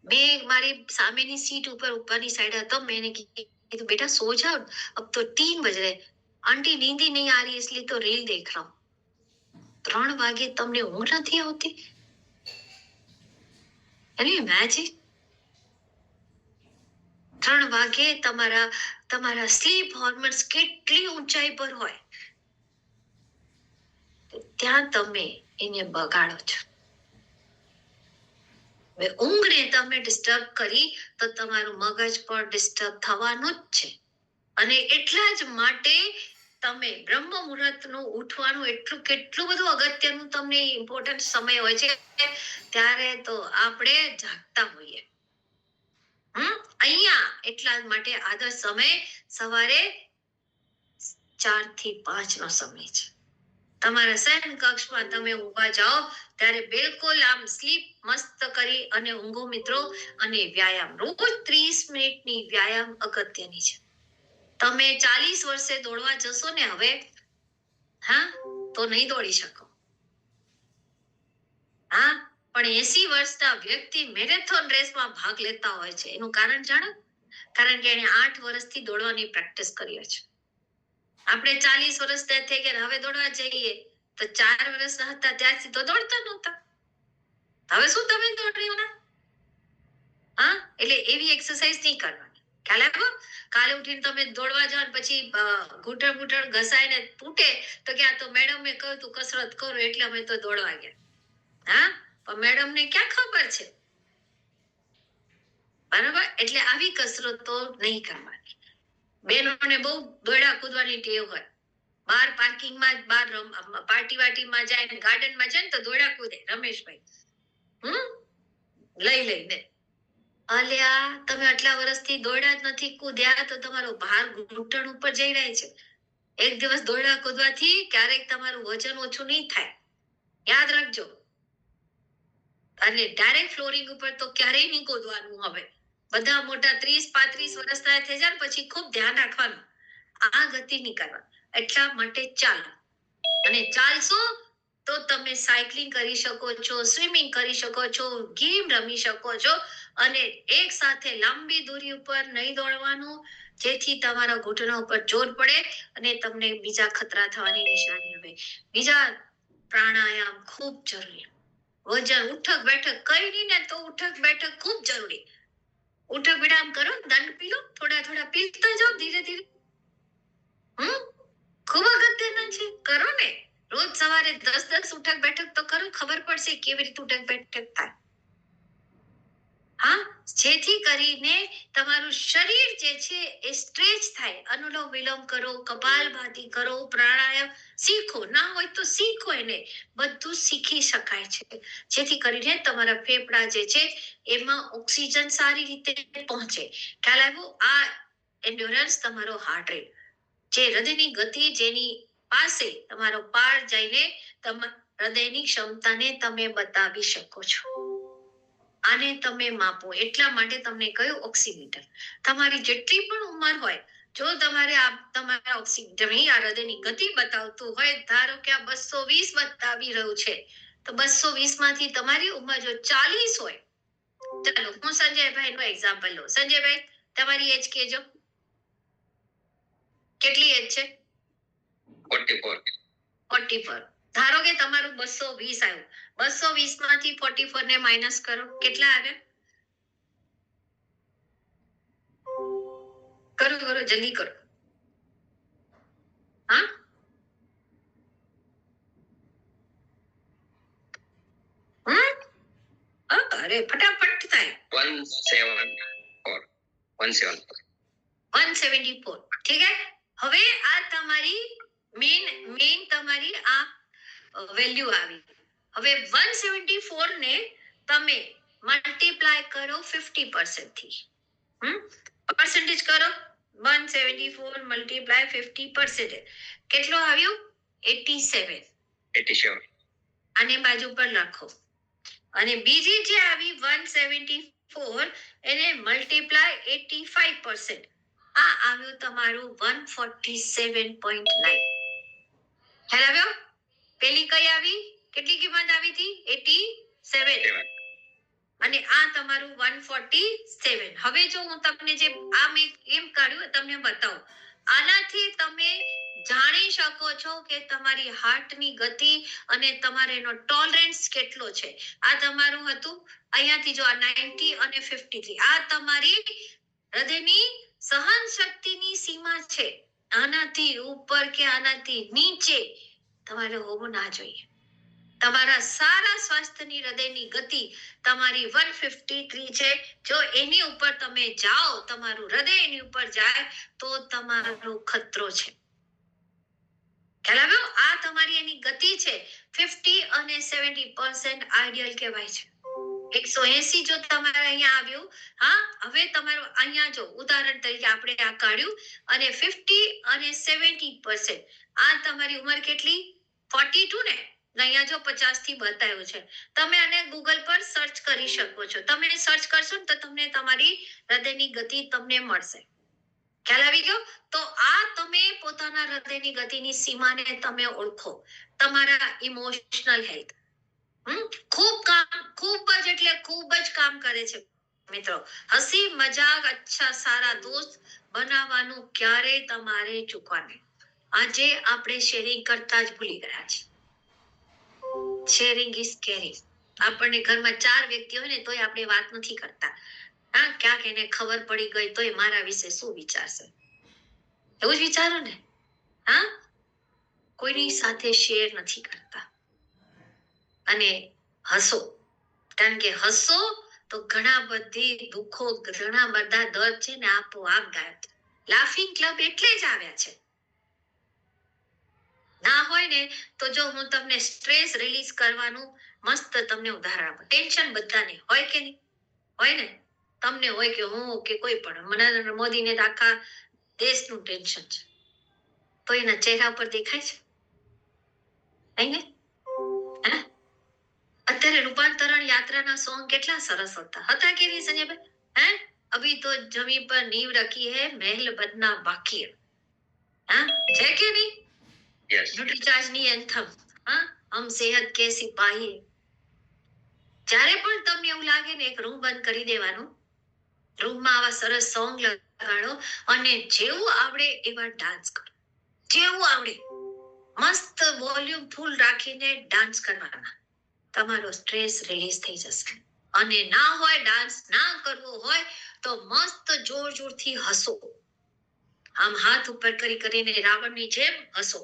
મેં મારી સામેની સીટ ઉપરની સાઈડ હતો, मैंने कहा बेटा सो जाओ, अब तो 3 बज रहे, आंटी नींद ही नहीं आ रही इसलिए तो रील देख रहा हूं. 3 વાગે તમને ઊંઘ નથી આવતી? Can you imagine? 3 વાગે તમારા સ્લીપ હોર્મોન્સ કેટલી ઊંચાઈ પર હોય, ત્યાં તમે એને બગાડો છો. હવે ઊંઘને તમે ડિસ્ટર્બ કરી તો તમારું મગજ પણ ડિસ્ટર્બ થવાનું જ છે. અને એટલા જ માટે તમે બ્રહ્મ મુહૂર્તનું ઉઠવાનું કેટલું બધું અગત્યનું તમને ઇમ્પોર્ટન્ટ સમય હોય છે ત્યારે તો આપણે જાગતા હોઈએ. અહીંયા એટલા જ માટે આદર્શ સમય સવારે 4 થી 5 નો સમય છે. તમારા શયન કક્ષમાં તમે ઊંઘવા જાઓ ત્યારે બિલકુલ આમ સ્લીપ મસ્ત કરી અને ઊંઘો મિત્રો. અને વ્યાયામ રોજ 30 મિનિટની વ્યાયામ અગત્યની છે. તમે 40 વર્ષે દોડવા જશો ને હવે તો નહીં દોડી શકો. પણ 80 વર્ષના વ્યક્તિ મેરેથોન રેસમાં ભાગ લેતા હોય છે. એનું કારણ જાણો? કારણ કે એને 8 વર્ષથી દોડવાની પ્રેક્ટિસ કરી છે. આપણે 40 વર્ષ થઈ ગયા હવે દોડવા જઈએ તો 4 વર્ષના હતા ત્યારથી તો દોડતા નહોતા. હવે શું તમે દોડ્યું? એટલે એવી એક્સરસાઇઝ નહીં કરવાની. ખ્યાલ આવ્યો? કાલે ઉઠીને તમે દોડવા જાઓ પછી ઘૂંટણ ઘસાઈને તૂટે તો કે આ તો મેડમે કહ્યું તું કસરત કરો એટલે અમે તો દોડવા ગયા. પણ મેડમને ક્યાં ખબર છે? બરાબર? એટલે આવી કસરતો નહીં કરવાની. બહેનોને બહુ દોડા કૂદવાની ટેવ હોય. બહાર પાર્કિંગમાં બહાર પાર્ટી વાટીમાં જાય ગાર્ડનમાં જાય ને તો દોડા કૂદે રમેશભાઈ લઈને. અલ્યા તમે આટલા વર્ષથી દોડ્યા જ નથી કૂદ્યા તો તમારો ભાર ઘૂંટણ ઉપર જઈ રહ્યો છે. એક દિવસ દોડા કૂદવાથી ક્યારેક તમારું વજન ઓછું નહીં થાય. યાદ રાખજો. અને ડાયરેક્ટ ફ્લોરિંગ ઉપર તો ક્યારેય નહીં કૂદવાનું. હવે બધા મોટા 30-35 વર્ષના થઈ જાય પછી ખૂબ ધ્યાન રાખવાનું. આ ગતિ નહીં કરવાની. એટલા માટે ચાલો. અને ચાલશો તો તમે સાયકલિંગ કરી શકો છો, સ્વિમિંગ કરી શકો છો, ગેમ રમી શકો છો. અને એક સાથે લાંબી દૂરી ઉપર નહીં દોડવાનું જેથી તમારા ઘૂંટણા ઉપર જોર પડે અને તમને બીજા ખતરા થવાની નિશાની આવે. બીજા પ્રાણાયામ ખૂબ જરૂરી. વજન ઉઠક બેઠક કઈ નહીં ને તો ઉઠક બેઠક ખૂબ જરૂરી. ઉઠક બેઠક કરો, દંડ પી લો, થોડા પીતા જાઓ ધીરે ધીરે. ખૂબ અગત્યના છે. કરો ને રોજ સવારે 10 ઉઠક બેઠક તો કરો. ખબર પડશે કેવી રીતે ઉઠક બેઠક થાય. જેથી કરીને તમારું શરીર જે છે એ સ્ટ્રેચ થાય. અનુલોમ વિલોમ કરો, કપાલભાતિ કરો, પ્રાણાયામ શીખો. ના હોય તો શીખો. એને બધું શીખી શકાય છે. જેથી કરીને તમારા ફેફડા જે છે એમાં ઓક્સિજન સારી રીતે પહોંચે. ખ્યાલ આવ્યો? આ એન્ડ્યોરન્સ તમારો હાર્ટ રેટ જે હૃદયની ગતિ જેની પાસે તમારો પાર જઈને હૃદયની ક્ષમતાને તમે બતાવી શકો છો. આને તમે માપો. એટલા માટે તમને કહ્યું ઓક્સિમીટર. તમારી જેટલી પણ ઉંમર હોય જો તમારે તમારા ઓક્સિમીટર આ હૃદયની ગતિ બતાવતું હોય, ધારો કે આ 220 બતાવી રહ્યું છે તો 220 માંથી તમારી ઉંમર જો 40 હોય, ચાલો હું સંજયભાઈ નો એક્ઝામ્પલ લઉં. સંજયભાઈ તમારી એજ કેજો. કેટલી એજ છે? 44. ધારો કે તમારું 220 આવ્યું. 220 માંથી 44 ને માઇનસ કરો. કેટલા આવ્યા? કરો જલ્દી કરો. અરે ફટાફટ થાય. 174. ઠીક હે. હવે આ તમારી મેઇન તમારી આ વેલ્યુ આવી. હવે 174 ને તમે મલ્ટીપ્લાય કરો 50% થી. પર્સન્ટેજ કરો. 174 મલ્ટીપ્લાય 50%. કેટલો આવ્યો? 87. આને બાજુ પર લખો. અને બીજી જે આવી 174 એને મલ્ટીપ્લાય 85%. આ આવ્યું તમારું 147.9. ખ્યાલ આવ્યો? પેલી કઈ આવી? કેટલી કિંમત આવી હતી? 87. અને આ તમારું 147. હવે જો હું તમને જે આ મેં એમ કાઢ્યું તમને બતાવું. આનાથી તમે જાણી શકો છો કે તમારી હાર્ટની ગતિ અને તમારે એનો ટોલરન્સ કેટલો છે. આ તમારું હતું અહીંયાથી જો આ 90 અને 53. આ તમારી હૃદયની સહન શક્તિની સીમા છે. આનાથી ઉપર કે આનાથી નીચે તમારે હોવું ના જોઈએ. તમારા સારા સ્વાસ્થ્યની હૃદયની ગતિ તમારી 153 છે. જો એની ઉપર તમે જાઓ, તમારું હૃદય એની ઉપર જાય તો તમારો ખતરો છે. ખ્યાલ આવ્યો? આ તમારી એની ગતિ છે. 50 અને 70% આઈડિયલ કહેવાય છે. 180 જો તમારે અહીંયા આવ્યું, હા, હવે તમારું અહીંયા જો ઉદાહરણ તરીકે આપણે આ કાઢ્યું અને 50 અને 70%, આ તમારી ઉંમર કેટલી? 42 ને? અહીંયા જો 50 થી બતાવ્યું છે. તમે આને ગૂગલ પર સર્ચ કરી શકો છો. તમે સર્ચ કરશો ને તો તમને તમારી હૃદયની ગતિ તમને મળશે. ખ્યાલ આવી ગયો? તો આ તમે પોતાના હૃદયની ગતિની સીમાને તમે ઓળખો. તમારા ઇમોશનલ હેલ્થ ખૂબ જ એટલે ખૂબ જ કામ કરે છે મિત્રો. હસી મજાક, અચ્છા સારા દોસ્ત બનાવવાનું ક્યારેય તમારે ચૂકવાનું. આજે આપણે શેરિંગ કરતા જ ભૂલી ગયા છીએ. Sharing is caring. આપણને ઘરમાં 4 વ્યક્તિ હોય ને તોય આપણે વાત નથી કરતા. હા, ક્યાંક એને ખબર પડી ગઈ તોય મારા વિશે શું વિચારશે, એવું જ વિચારો ને. હા, કોઈની સાથે શેર નથી કરતા. અને હસો, કારણ કે હસો તો ઘણા બધી દુઃખો, ઘણા બધા દર્દ છે ને આપોઆપ ગાયબ. લાફિંગ ક્લબ એટલે જ આવ્યા છે. ના હોય ને તો જો હું તમને સ્ટ્રેસ રિલીઝ કરવાનું મસ્ત તમને ઉદાહરણ આપું. ટેન્શન બધાને હોય કે નહીં? હોય ને? તમને હોય કે હું કે કોઈ પણ. નરેન્દ્ર મોદીને તો આખા દેશનું ટેન્શન છે, તો એના ચહેરા પર દેખાય છે નહીં ને? અત્યારે રૂપાંતરણ યાત્રાના સોંગ કેટલા સરસ હતા કે નહીં સંજયભાઈ? હે, અભી તો જમી પર નીંવ રખી હે, મહેલ બનના બાકી. હા, છે કે નહીં? યસ. ન્યુટ્રીચાર્જની એન્થમ, હા, હમ સેહત કે સિપાહી. જ્યારે પણ તમને એવું લાગે ને એક રૂમ બંધ કરી દેવાનું, રૂમમાં આવા સરસ સોંગ લગાડો અને જેવું આવડે એવા ડાન્સ કરો. જેવું આવડે મસ્ત વોલ્યુમ ફૂલ રાખીને ડાન્સ કરવાના. તમારો સ્ટ્રેસ રિલીઝ થઈ જશે. અને ના હોય, ડાન્સ ના કરવો હોય તો મસ્ત જોર જોરથી હસો. આમ હાથ ઉપર કરીને રાવણની જેમ હસો.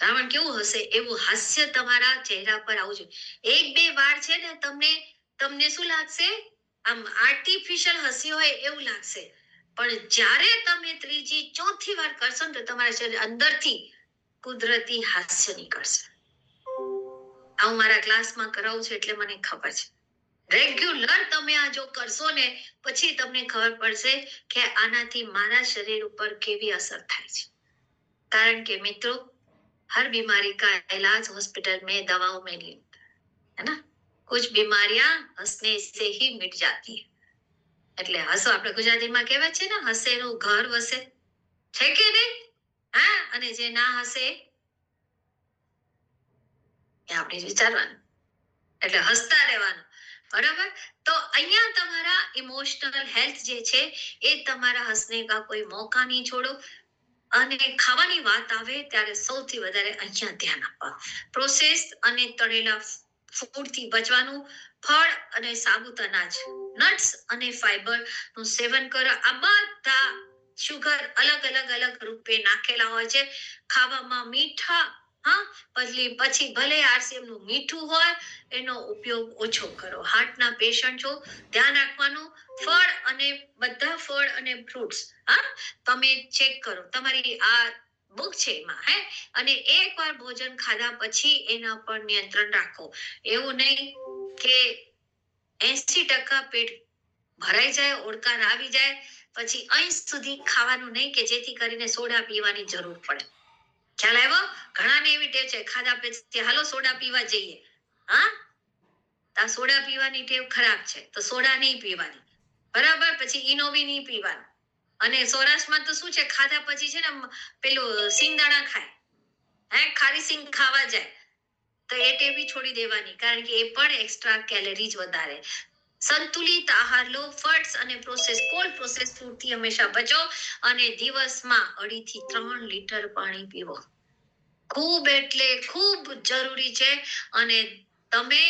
રાવણ કેવું હશે એવું હાસ્ય તમારા ચહેરા પર આવવું જોઈએ. 1-2 વાર છે ને તમને શું લાગશે? આમ આર્ટિફિશિયલ હસી હોય એવું લાગશે. પણ જ્યારે તમે 3જી 4થી વાર કરશો ને તો તમારા શરીર અંદરથી કુદરતી હાસ્ય નીકળશે. હું મારા ક્લાસમાં કરાવું છું એટલે મને ખબર છે. રેગ્યુલર તમે આ જો કરશો ને પછી તમને ખબર પડશે કે આનાથી મારા શરીર ઉપર કેવી અસર થાય છે. કારણ કે મિત્રો, हर बीमारी का इलाज हॉस्पिटल में दवाओं में नहीं होता है ना. कुछ बीमारियां हंसने से ही मिट जाती है. એટલે હસો આપણે ગુજરાતીમાં કહેવાય છે ને, હસેનું ઘર વસે. છે કે નહીં? હા, અને જે ના હસે એ આપણે વિચારવાનું. એટલે હસતા રહેવાનું. બરાબર? તો અહીંયા તમારા ઇમોશનલ હેલ્થ જે છે એ તમારા હસને કા કોઈ મોકા નહીં છોડો. અને ખાવાની વાત આવે ત્યારે સૌથી વધારે અહીંયા ધ્યાન આપવા. પ્રોસેસ અને તળેલા ફૂડથી બચવાનું. ફળ અને સાબુત અનાજ, નટ્સ અને ફાઈબર નું સેવન કરો. આ બધા શુગર અલગ રૂપે નાખેલા હોય છે. ખાવામાં મીઠા, હા, પછી ભલે આરસીએમ નું મીઠું હોય એનો ઉપયોગ ઓછો કરો. હાર્ટના પેશન્ટ છો, ધ્યાન રાખવાનું. બધા ફળ અને ફ્રૂટ્સ, હા, તમે ચેક કરો તમારી આ બુક છે એમાં, હે, અને એકવાર ભોજન ખાધા પછી એના પર નિયંત્રણ રાખો. એવું નહીં કે 80% પેટ ભરાઈ જાય, ઓડકાર આવી જાય પછી અંશ સુધી ખાવાનું નહીં કે જેથી કરીને સોડા પીવાની જરૂર પડે. ખ્યાલ આવ્યો? ઘણાને એવી ટેવ છે ખાધા પછી હાલો સોડા પીવા જઈએ. હા, આ સોડા પીવાની ટેવ ખરાબ છે તો સોડા નહીં પીવાની. બરાબર? પછી ઈનો બી નહીં પીવાનું. અને સૌરાષ્ટ્રમાં તો શું છે, ખાધા પછી છે ને પેલું સિંગદાણા ખાય, હે, ખારી સિંગ ખાવા જાય તો એ ટેવ બી છોડી દેવાની, કારણ કે એ પણ એક્સ્ટ્રા કેલરીઝ વધારે. સંતુલિત આહાર લો. ફટ્સ અને કોલ્ડ પ્રોસેસ ફૂડથી હંમેશા બચો. અને દિવસમાં 2.5 થી 3 લીટર પાણી પીવો. ખૂબ એટલે ખૂબ જરૂરી છે. અને તમે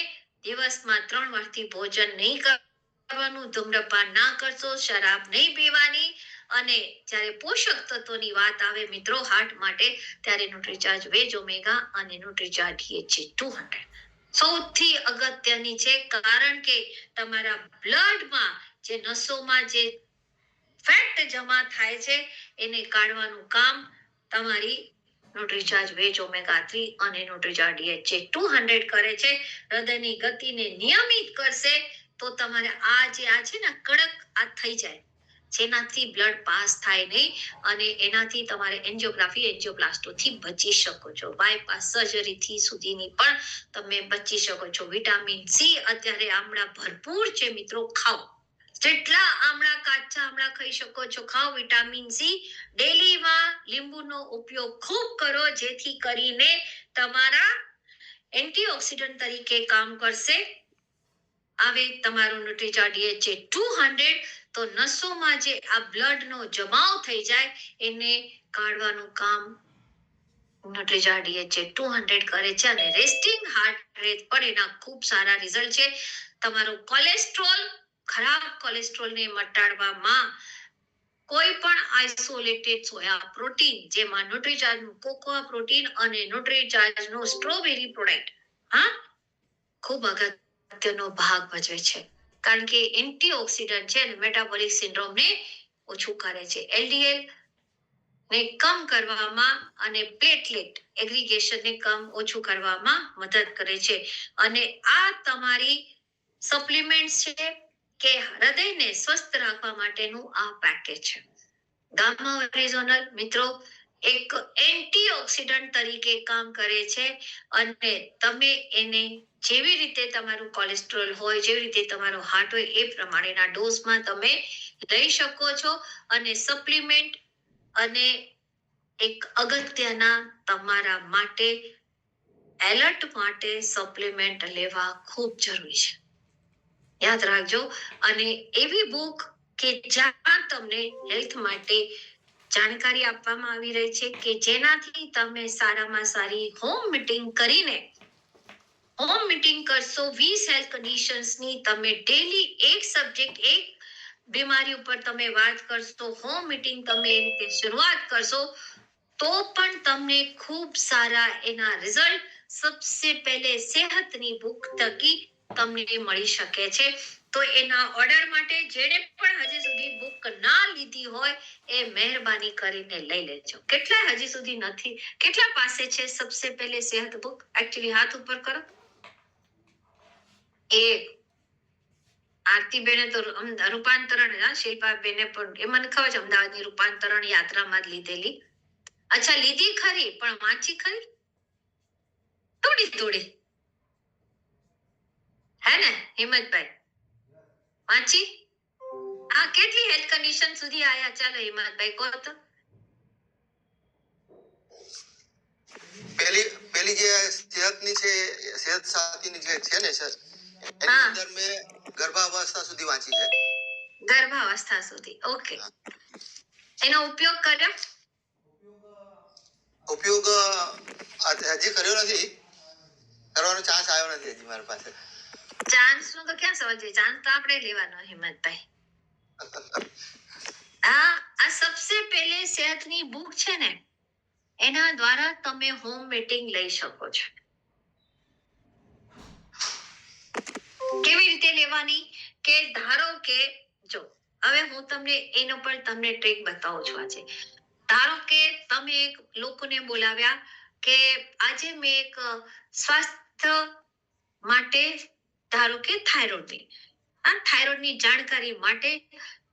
દિવસમાં 3 વારથી ભોજન નહીં કરવાનું, ધૂમ્રપાન ના કરશો, શરાબ નહીં પીવાની. અને જ્યારે પોષક તત્વોની વાત આવે મિત્રો હાર્ટ માટે, ત્યારે ન્યુટ્રીચાર્જ વેજ ઓમેગા અને ન્યુટ્રીચાર્જ DHA 200 સૌથી અગત્યની છે, કારણ કે તમારા બ્લડમાં જે નસોમાં જે ફેટ જમા થાય છે એને કાઢવાનું કામ તમારી ન્યુટ્રીચાર્જ વેજ ઓમેગા 3 અને ન્યુટ્રીચાર્જ DHA 200 કરે છે. હૃદયની ગતિને નિયમિત કરશે તો તમારે આ છે ને કડક આ થઈ જાય, જેનાથી બ્લડ પાસ થાય નહીં અને એનાથી તમારે એન્જિયોપ્લાસ્ટોથી બચી શકો છો. બાયપાસ સર્જરીથી સુધીની પણ તમે બચી શકો છો. વિટામિન સી અત્યારે આમળા ભરપૂર છે મિત્રો, ખાઓ જેટલા આમળા, કાચા આમળા ખાઈ શકો છો ખાઓ. વિટામિન સી ડેલીમાં લીંબુનો ઉપયોગ ખૂબ કરો, જેથી કરીને તમારા એન્ટીઓક્સિડન્ટ તરીકે કામ કરશે. હવે તમારું ન્યુટ્રીચાર્જ DHA 200 તો નસોમાં જે આ બ્લડનો જમાવ થઈ જાય એને કાઢવાનું કામ ન્યુટ્રીચાર્જ DHA 200 કરે છે અને રેસ્ટિંગ હાર્ટ રેટ પણ એના ખૂબ સારા રિઝલ્ટ છે. તમારો કોલેસ્ટ્રોલ, ખરાબ કોલેસ્ટ્રોલને મટાડવામાં કોઈ પણ આઇસોલેટેડ સોયા પ્રોટીન, જેમાં ન્યુટ્રીચાર્જનું કોકોઆ પ્રોટીન અને ન્યુટ્રીચાર્જનું સ્ટ્રોબેરી પ્રોડક્ટ ખૂબ અગત્યનો ભાગ ભજવે છે, કારણ કે એન્ટીઓક્સિડન્ટ છે અને મેટાબોલિક સિન્ડ્રોમને ઓછું કરે છે. LDL ને કમ કરવામાં અને પ્લેટલેટ એગ્રીગેશનને ઓછું કરવામાં મદદ કરે છે. અને આ તમારી સપ્લિમેન્ટ છે કે હૃદયને સ્વસ્થ રાખવા માટેનું આ પેકેજ છે. ગામા ઓરિજિનલ મિત્રો એક એન્ટીઓક્સિડન્ટ તરીકે કામ કરે છે અને તમે એને જેવી રીતે તમારું કોલેસ્ટ્રોલ હોય, જેવી રીતે તમારો હાર્ટ હોય એ પ્રમાણેના ડોઝમાં તમે લઈ શકો છો. અને સપ્લિમેન્ટ અને એક અગત્યના તમારા માટે એલર્ટ માટે સપ્લિમેન્ટ લેવા ખૂબ જરૂરી છે, યાદ રાખજો. અને એવી બુક કે જ્યાં તમને હેલ્થ માટે જાણકારી આપવામાં આવી રહી છે કે જેનાથી તમે સારામાં સારી હોમ મીટિંગ કરીને કરશો. 20 હેલ્થ કન્ડિશન્સની તમે ડેલી એક સબ્જેક્ટ, એક બીમારી ઉપર તમે વાત કરશો, હોમ મીટિંગ તમે એ રીતે શરૂઆત કરશો તો પણ તમને ખૂબ સારા એના રિઝલ્ટ સબસે પહેલે સેહતની બુક થકી તમને મળી શકે છે. તો એના ઓર્ડર માટે જેને પણ હજી સુધી બુક ના લીધી હોય એ મહેરબાની કરીને લઈ લેજો. કેટલા હજી સુધી નથી, કેટલા પાસે છે સબસે પહેલે સેહત બુક? એકચ્યુઅલી હાથ ઉપર કરો. આરતી બેને તો રૂપાંતરણ, શિલ્પા બેને પણ એ મને ખબર છે અમદાવાદની રૂપાંતરણ યાત્રામાં જ લીધેલી. અચ્છા લીધી ખરી, પણ વાંચી ખરી? થોડી હે ને હિંમતભાઈ? વાંચી? આ કેટલી હેલ્થ કન્ડિશન સુધી આયા? ચાલો હિંમતભાઈ કહો તો. પેલી જે સેહતની છે, સેહત સાથીની જે છે ને સર, એની અંદર મેં ગર્ભાવસ્થા સુધી વાંચી છે. ગર્ભાવસ્થા સુધી, ઓકે. એનો ઉપયોગ કર્યો? ઉપયોગ હજી કર્યો નથી, કરવાનો ચાન્સ આવ્યો નથી હજી મારી પાસે. ચાન્સ નું તો ક્યાં સવાલ છે, ચાન્સ તો આપણે લેવાનો હિંમતભાઈ. આ સબસે પહેલે સેહતની બુક છે ને, એના દ્વારા તમે હોમ મીટિંગ લઈ શકો છો. કેવી રીતે લેવાની? કે ધારો કે જો હવે હું તમને એનો પર તમને ટ્રીક બતાવું છું આજે. ધારો કે તમે એક લોકોને બોલાવ્યા કે આજે મેં એક સ્વાસ્થ્ય માટે, ધારો કે થાઇરોઇડની જાણકારી માટે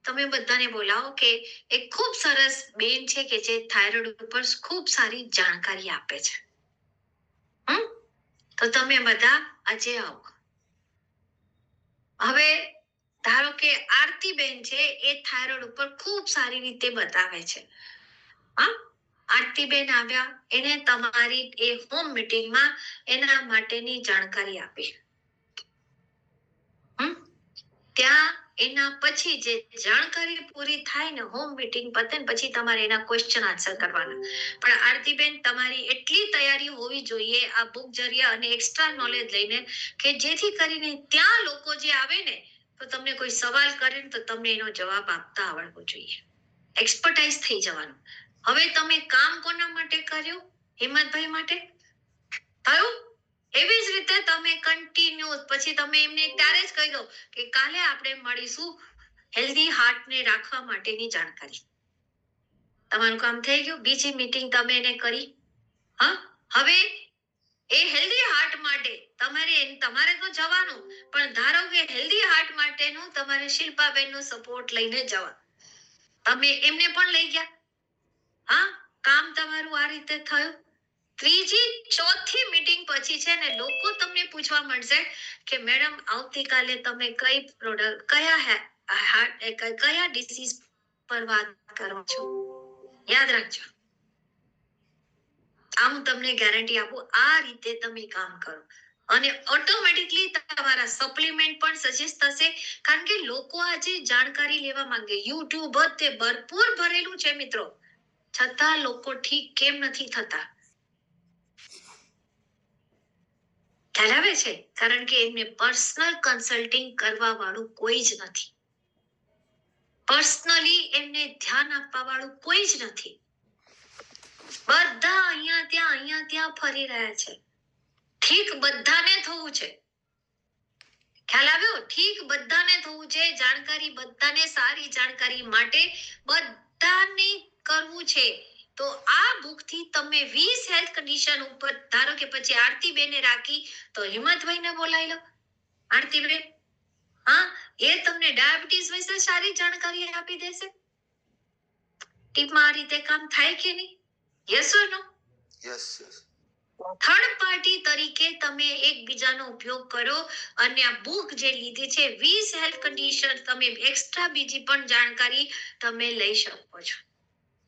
તમે બધાને બોલાવો કે એક ખૂબ સરસ બેન છે કે જે થાઇરોઇડ ઉપર ખૂબ સારી જાણકારી આપે છે. તો તમે બધા આજે આવો. હવે ધારો કે આરતી બેન છે, એ થાઇરોઇડ ઉપર ખૂબ સારી રીતે બતાવે છે. આરતી બેન આવ્યા, એને તમારી એ હોમ મીટિંગમાં એના માટેની જાણકારી આપી. ત્યાં એના પછી જે જાણકારી પૂરી થાય ને, હોમ મીટિંગ પતે ને પછી તમારે એના ક્વેશ્ચન આન્સર કરવાના. પણ આરતીબેન તમારી એટલી તૈયારી હોવી જોઈએ આ બુક જરિયા અને એક્સ્ટ્રા નોલેજ લઈને કે જેથી કરીને ત્યાં લોકો જે આવે ને તો તમને કોઈ સવાલ કરે ને તો તમને એનો જવાબ આપતા આવડવો જોઈએ. એક્સપર્ટાઇઝ થઈ જવાનું. હવે તમે કામ કોના માટે કર્યું? હિંમતભાઈ માટે થયું? એવી જ રીતે તમે કન્ટિન્યુ પછી તમે એમને ત્યારે જ કહી દો કે કાલે આપણે મળીશું હેલ્ધી હાર્ટ ને રાખવા માટેની જાણકારી. તમારું કામ થઈ ગયું. બીજી મીટિંગ તમે એને કરી. હા, હવે એ હેલ્ધી હાર્ટ માટે તમારે તો જવાનું, પણ ધારો કે હેલ્ધી હાર્ટ માટેનું તમારે શિલ્પાબેનનો સપોર્ટ લઈને જવા. તમે એમને પણ લઈ ગયા. હા, કામ તમારું આ રીતે થયું. ત્રીજી ચોથી મીટિંગ પછી છે ને લોકો તમને પૂછવા મળશે કે મેડમ આવતીકાલે તમે કઈ પ્રોડક્ટ કયા ડિસીઝ પર વાત કરો છો. યાદ રાખજો. આ હું તમને ગેરંટી આપું. આ રીતે તમે કામ કરો અને ઓટોમેટિકલી તમારા સપ્લિમેન્ટ પણ સજેસ્ટ થશે, કારણ કે લોકો આજે જાણકારી લેવા માંગે. યુટ્યુબ બધે ભરપૂર ભરેલું છે મિત્રો, છતાં લોકો ઠીક કેમ નથી થતા? ખ્યાલ આવે છે? કારણ કે એમને પર્સનલ કન્સલ્ટિંગ કરવા વાળું કોઈ જ નથી. પર્સનલી એમને ધ્યાન આપવા વાળું કોઈ જ નથી. બધા અહીંયા ત્યાં ફરી રહ્યા છે. ઠીક બધાને થવું છે. ખ્યાલ આવ્યો? ઠીક બધાને થવું છે. જાણકારી બધાને, સારી જાણકારી માટે બધાને કરવું છે. તો આ બુકથી તમે 20 હેલ્થ કન્ડિશન ઉપર, ધારો કે પછી આરતીબેને રાખી તો હિંમતભાઈને બોલાવી લો. આરતીબેન, હા, એ તમને ડાયાબિટીસ વિશે સારી જાણકારી આપી દેશે. ટીપમાં આ રીતે કામ થાય કે નહીં? Yes or no? Yes. Third party તરીકે તમે એકબીજાનો ઉપયોગ કરો અને આ બુક જે લીધી છે 20 હેલ્થ કન્ડિશન, તમે એક્સ્ટ્રા બીજી પણ જાણકારી તમે લઈ શકો છો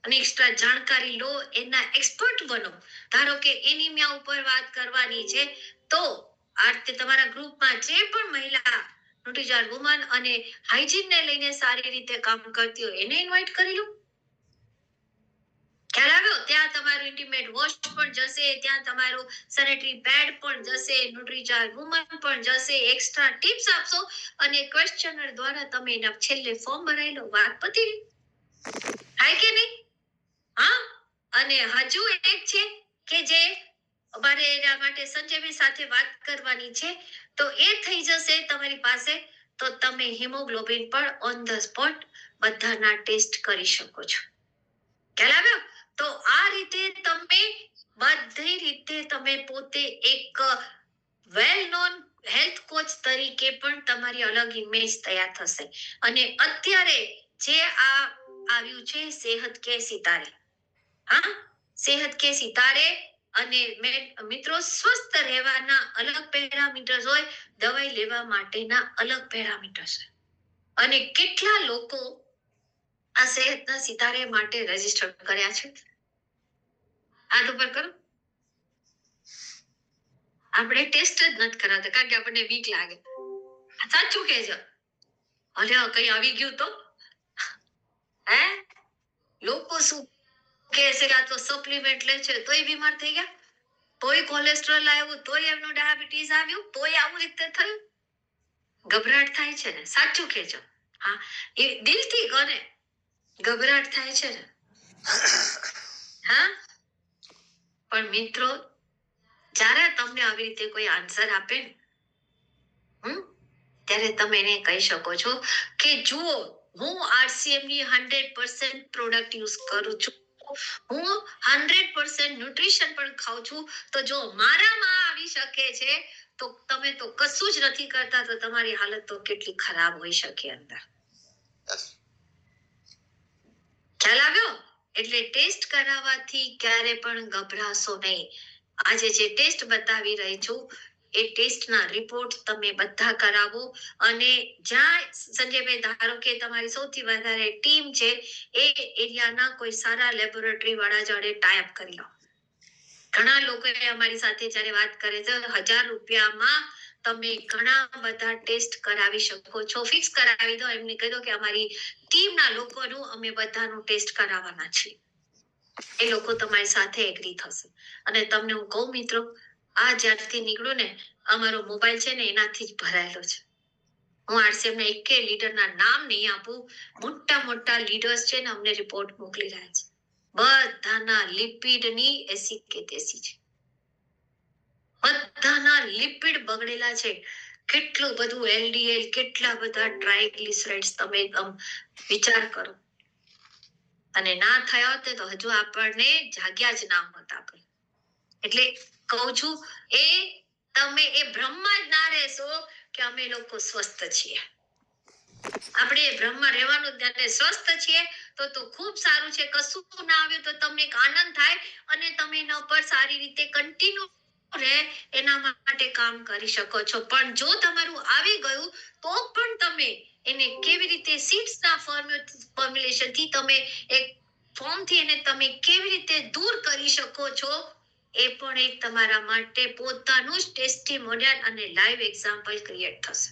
અને એક્સ્ટ્રા જાણકારી લો, એના એક્સપર્ટ બનો. ધારો કે એનિમિયા ઉપર વાત કરવાની છે તો આ રીતે તમારા ગ્રુપમાં જે પણ મહિલા ન્યુટ્રીજાર વુમન અને હાઇજીન ને લઈને સારી રીતે કામ કરતી હોય એને ઇન્વાઇટ કરી લો. ખ્યાલ આવ્યો? ત્યાં તમારું ઇન્ટિમેટ વોશ પણ જશે, ત્યાં તમારું સેનેટરી પેડ પણ જશે, ન્યુટ્રીજાર વુમન પણ જશે. એક્સ્ટ્રા ટિપ્સ આપશો અને ક્વેશ્ચનર દ્વારા તમે એના છેલ્લે ફોર્મ ભરાઈ લો. વાત પતી ગઈ. હાય કે નહીં? હા, અને હજુ એક છે કે જે અમારે એના માટે સંજયભાઈ સાથે વાત કરવાની છે, તો એ થઈ જશે તમારી પાસે તો તમે હિમોગ્લોબિન પણ ઓન ધ સ્પોટ બધાના ટેસ્ટ કરી શકો છો. ખ્યાલ આવ્યો? તો આ રીતે તમે બધી રીતે તમે પોતે એક વેલ નોન હેલ્થ કોચ તરીકે પણ તમારી અલગ ઇમેજ તૈયાર થશે. અને અત્યારે જે આ આવ્યું છે સેહત કે સિતારે, હા, સેહત કે સિતારે, અને મિત્રો સ્વસ્થ રહેવાના અલગ પેરામીટર્સ હોય, દવાઈ લેવા માટેના અલગ પેરામીટર્સ હોય. અને કેટલા લોકો આ સેહતના સિતારે માટે રજીસ્ટર કર્યા છે? હાથ ઉપર કરો. આપણે ટેસ્ટ જ નથી કરાતા કારણ કે આપણને બીક લાગે. સાચું કહેજો. અલ્યા કઈ આવી ગયું તો હે? લોકો શું કહે છે કે આ તો સપ્લિમેન્ટ લે છે તોય બીમાર થઈ ગયા, તોય કોલેસ્ટ્રોલ આવ્યું, તોય એમનું ડાયાબિટીસ આવ્યું, તોય આવું રીતે થયું. ગભરાટ થાય છે ને? સાચું કહેજો. હા, એ દિલથી કોને ગભરાટ થાય છે ને? હા, પણ મિત્રો જ્યારે તમને આવી રીતે કોઈ આન્સર આપે ને ત્યારે તમે એને કહી શકો છો કે જુઓ, હું RCM ની 100% પ્રોડક્ટ યુઝ કરું છું, હું 100% ન્યુટ્રિશન પણ ખાઉં છું, તો જો મારામાં આવી શકે છે તો તમે તો કશું જ નથી કરતા, તો તમારી હાલત તો કેટલી ખરાબ હોઈ શકે અંદર. ખ્યાલ આવ્યો? એટલે ટેસ્ટ કરાવવાથી ક્યારે પણ ગભરાશો નહીં. આજે જે ટેસ્ટ બતાવી રહી છું એ ટેસ્ટના રિપોર્ટ તમે બધા કરાવો અને જ્યાં સંજયભાઈ ધારો કે તમારી સૌથી વધારે ટીમ છે એ એરિયાના કોઈ સારા લેબોરેટરી વાળા જોડે ટાઈપ કરી લો. ઘણા લોકો અમારી સાથે જ્યારે વાત કરે છે 1000 રૂપિયામાં તમે ઘણા બધા ટેસ્ટ કરાવી શકો છો. ફિક્સ કરાવી દો, એમને કહી દો કે અમારી ટીમના લોકોનું અમે બધાનું ટેસ્ટ કરાવવાના છીએ. એ લોકો તમારી સાથે એગ્રી થશે. અને તમને હું કહું મિત્રો, આ જ્યારથી નીકળ્યું ને અમારો મોબાઈલ છે ને એનાથી જ ભરાયેલો છે. હું RCM ના એક લીડરના નામ નહીં આપું, મોટા લીડર્સ છે ને અમને રિપોર્ટ મોકલી રહ્યા છે. બધાના લિપિડની 80 કે 83 છે. બધાના લિપિડ બગડેલા છે. કેટલું બધું LDL, કેટલા બધા ટ્રાયગ્લિસરાઇડ્સ, તમે વિચાર કરો. અને ના થયા હોત તો હજુ આપણને જાગ્યા જ ના હોત આપણે. એટલે કહું છું, એ તમે એ ભ્રમમાં જ ના રહેશો કે અમે લોકો સ્વસ્થ છીએ. આપણે એ ભ્રમમાં રહેવાનું જ નથી. સ્વસ્થ છીએ તો ખૂબ સારું છે. કશું ના આવ્યું તો તમને એક આનંદ થાય અને તમે એના પર સારી રીતે કન્ટિન્યુ રહે એના માટે કામ કરી શકો છો. પણ જો તમારું આવી ગયું તો પણ તમે એને કેવી રીતે સીડ્સના ફોર્મ્યુલેશન થી તમે એક ફોર્મ થી એને તમે કેવી રીતે દૂર કરી શકો છો, એ પણ એક તમારા માટે પોતાનું જ ટેસ્ટિમોનિયલ અને લાઈવ એક્ઝામ્પલ ક્રિએટ થશે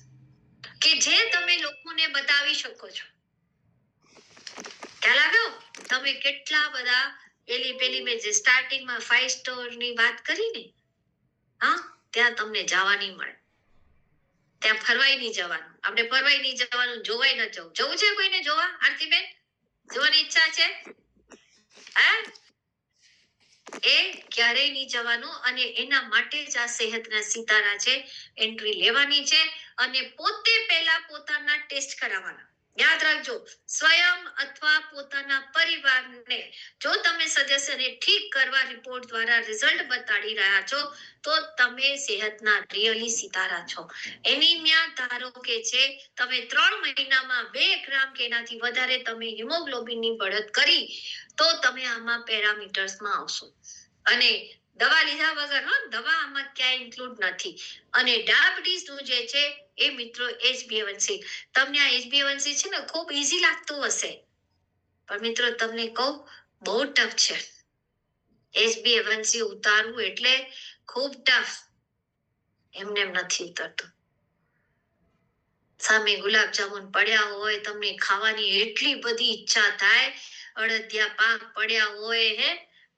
કે જે તમે લોકોને બતાવી શકો છો. ખ્યાલ આવ્યો? તમે કેટલા બધા પેલી મેં જે સ્ટાર્ટિંગમાં 5 સ્ટાર ની વાત કરી ને, હા, ત્યાં તમને જવા નહીં મળે. ત્યાં ફરવાય નહીં જવાનું. આપણે ફરવાય નહીં જવાનું, જોવાય ન જવું. જવું છે કોઈને જોવા? આરતીબેન, જોવાની ઈચ્છા છે? હા, એ ક્યારેય નહીં જવાનું. અને એના માટે જ આ સેહતના સિતારા છે, એન્ટ્રી લેવાની છે અને પોતે પહેલા પોતાના ટેસ્ટ કરાવવાના. યાદ રાખજો, સ્વયં અથવા પોતાના પરિવારને જો તમે સદસ્યને ઠીક કરવા રિપોર્ટ દ્વારા રિઝલ્ટ બતાડી રહ્યા છો તો તમે સેહતના રિયલી સિતારા છો. એનિમિયા ધારો કે છે, તમે 3 મહિનામાં 2 ગ્રામ કે એનાથી વધારે તમે હિમોગ્લોબિનની બઢત કરી તો તમે આમાં પેરામીટર્સમાં આવશો. અને દવા લીધા વગર, હા, દવા આમાં ક્યાંય ઇન્ક્લુડ નથી. અને ડાયાબિટીસ નું જે છે એ મિત્રો HbA1c, તમને આ HbA1c છે ને ખૂબ ઈઝી લાગતું હશે, પણ મિત્રો તમને કહું બહુ ટફ છે. HbA1c ઉતારવું એટલે ખૂબ ટફ. એમને એમ નથી ઉતરતું. સામે ગુલાબજામુન પડ્યા હોય, તમને ખાવાની એટલી બધી ઈચ્છા થાય, અડદિયા પાક પડ્યા હોય,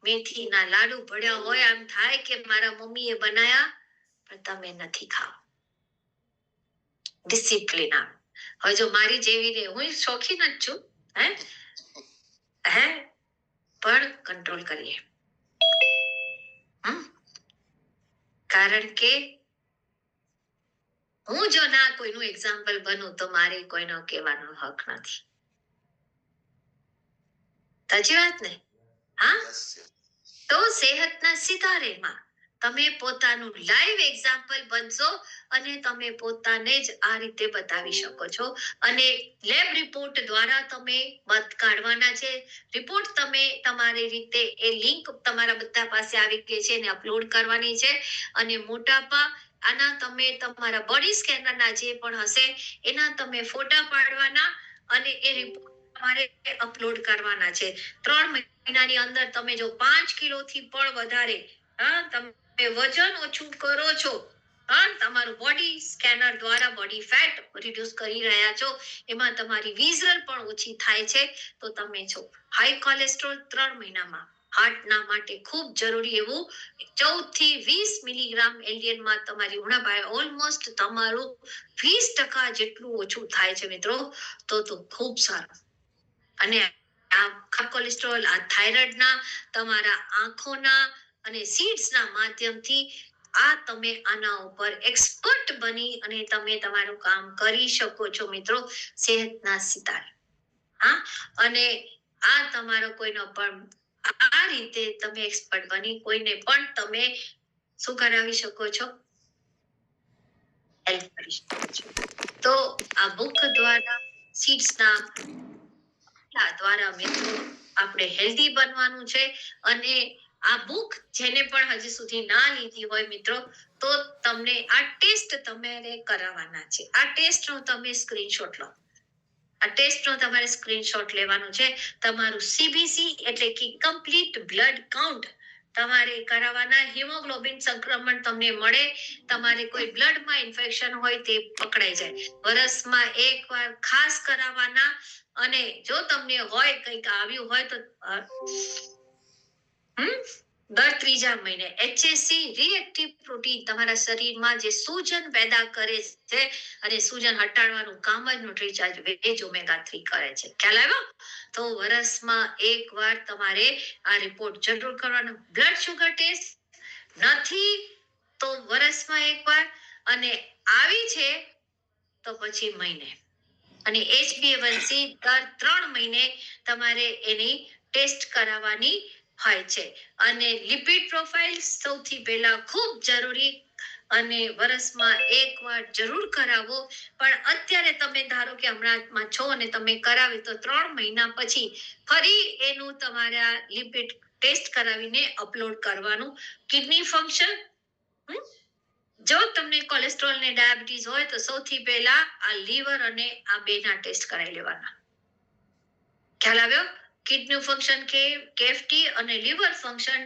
મેથીના લાડુ પડ્યા હોય, આમ થાય કે મારા મમ્મીએ બનાયા, પણ તમે નથી ખાવ. ડિસિપ્લિન આવે. હવે જો મારી જેવી રે, હું શોખીન જ છું, પણ કંટ્રોલ કરીએ. કારણ કે હું જો ના કોઈનું એક્ઝામ્પલ બનું તો મારે કોઈનો કહેવાનો હક નથી. સાચી વાત ને? હા, Yes, yes. તો સેહતના સિતારેમાં તમે પોતાનું લાઈવ એક્ઝામ્પલ બનશો અને તમે પોતાને જ આ રીતે બતાવી શકો છો. અને લેબ રિપોર્ટ દ્વારા તમે મત કાઢવાના છે. રિપોર્ટ તમે તમારી રીતે એ લિંક તમારા બધા પાસે આવી ગઈ છે, એને અપલોડ કરવાની છે. અને મોટાપા આના તમે તમારા બોડી સ્કેનરના જે પણ હશે એના તમે ફોટા પાડવાના અને એ રિપોર્ટ તમારે અપલોડ કરવાના છે. 3 મહિનાની અંદર તમે જો 5 કિલોથી પણ વધારે, તમે વજન ઓછું કરો છો, તમારું બોડી સ્કેનર દ્વારા બોડી ફેટ રિડ્યુસ કરી રહ્યા છો, એમાં તમારી વિઝરલ પણ ઓછી થાય છે, તો તમે છો હાઈ કોલેસ્ટ્રોલ 3 મહિનામાં હાર્ટના માટે ખૂબ જરૂરી એવું 14 થી 20 મિલીગ્રામ LDL માં તમારી ઉણાભાઈ ઓલમોસ્ટ તમારું 20% જેટલું ઓછું થાય છે મિત્રો, તો ખૂબ સારું. અને આ કોલેસ્ટ્રોલ, આ થાઇરોઇડના, તમારા આંખોના અને સીડ્સના માધ્યમથી આ તમે આના ઉપર એક્સપર્ટ બની અને તમે તમારું કામ કરી શકો છો મિત્રો, સેહતના સિતારે. અને આ તમારો કોઈનો પણ આ રીતે તમે એક્સપર્ટ બની કોઈને પણ તમે શું કરાવી શકો છો? હેલ્પ કરી શકો છો. તો આ બુક દ્વારા, સીડ્સના દ્વારા મિત્રો આપણે હેલ્ધી બનવાનું છે. અને આ બુક જેને પણ હજી સુધી ના લીધી હોય મિત્રો, તો તમને આ ટેસ્ટ તમારે કરાવવાના છે. આ ટેસ્ટનો તમે સ્ક્રીનશોટ લો. આ ટેસ્ટનો તમારે સ્ક્રીનશોટ લેવાનું છે. તમારું CBC એટલે કે કમ્પ્લીટ બ્લડ કાઉન્ટ તમારે કરાવવાના. હિમોગ્લોબિન સંક્રમણ તમને મળે, તમારે કોઈ બ્લડમાં ઇન્ફેક્શન હોય તે પકડાઈ જાય, વર્ષમાં 1 વાર ખાસ કરાવવાના. અને જો તમને હોય કંઈક આવ્યું હોય તો દર 3જા મહિને HSC રિએક્ટિવ પ્રોટીન તમારા શરીરમાં જે સૂજન પેદા કરે છે અને સૂજન હટાડવાનું કામ જ ન્યુટ્રીચાર્જ વેજ ઓમેગા 3 કરે છે. ખ્યાલ આવ્યો? તો વર્ષમાં 1 વાર તમારે આ રિપોર્ટ જરૂર કરવાનો. બ્લડ શુગર ટેસ્ટ નથી તો વર્ષમાં એકવાર, અને આવી છે તો પછી મહિને. અને HbA1c દર 3 મહિને તમારે એની ટેસ્ટ કરાવવાની હોય છે. અને લિપિડ પ્રોફાઇલ સૌથી પહેલા ખૂબ જરૂરી, અને વર્ષમાં એકવાર જરૂર કરાવો. પણ અત્યારે તમે ધારો કે હમણાં છો અને તમે કરાવી તો 3 મહિના પછી ફરી એનું તમારા લિપિડ ટેસ્ટ કરાવીને અપલોડ કરવાનું. કિડની ફંક્શન, જો તમને કોલેસ્ટ્રોલ ને ડાયાબિટીસ હોય તો સૌથી પહેલા આ લીવર અને આ બેના ટેસ્ટ કરાવી લેવાના. ખ્યાલ આવ્યો? કિડની ફંક્શન કેએફટી અને liver function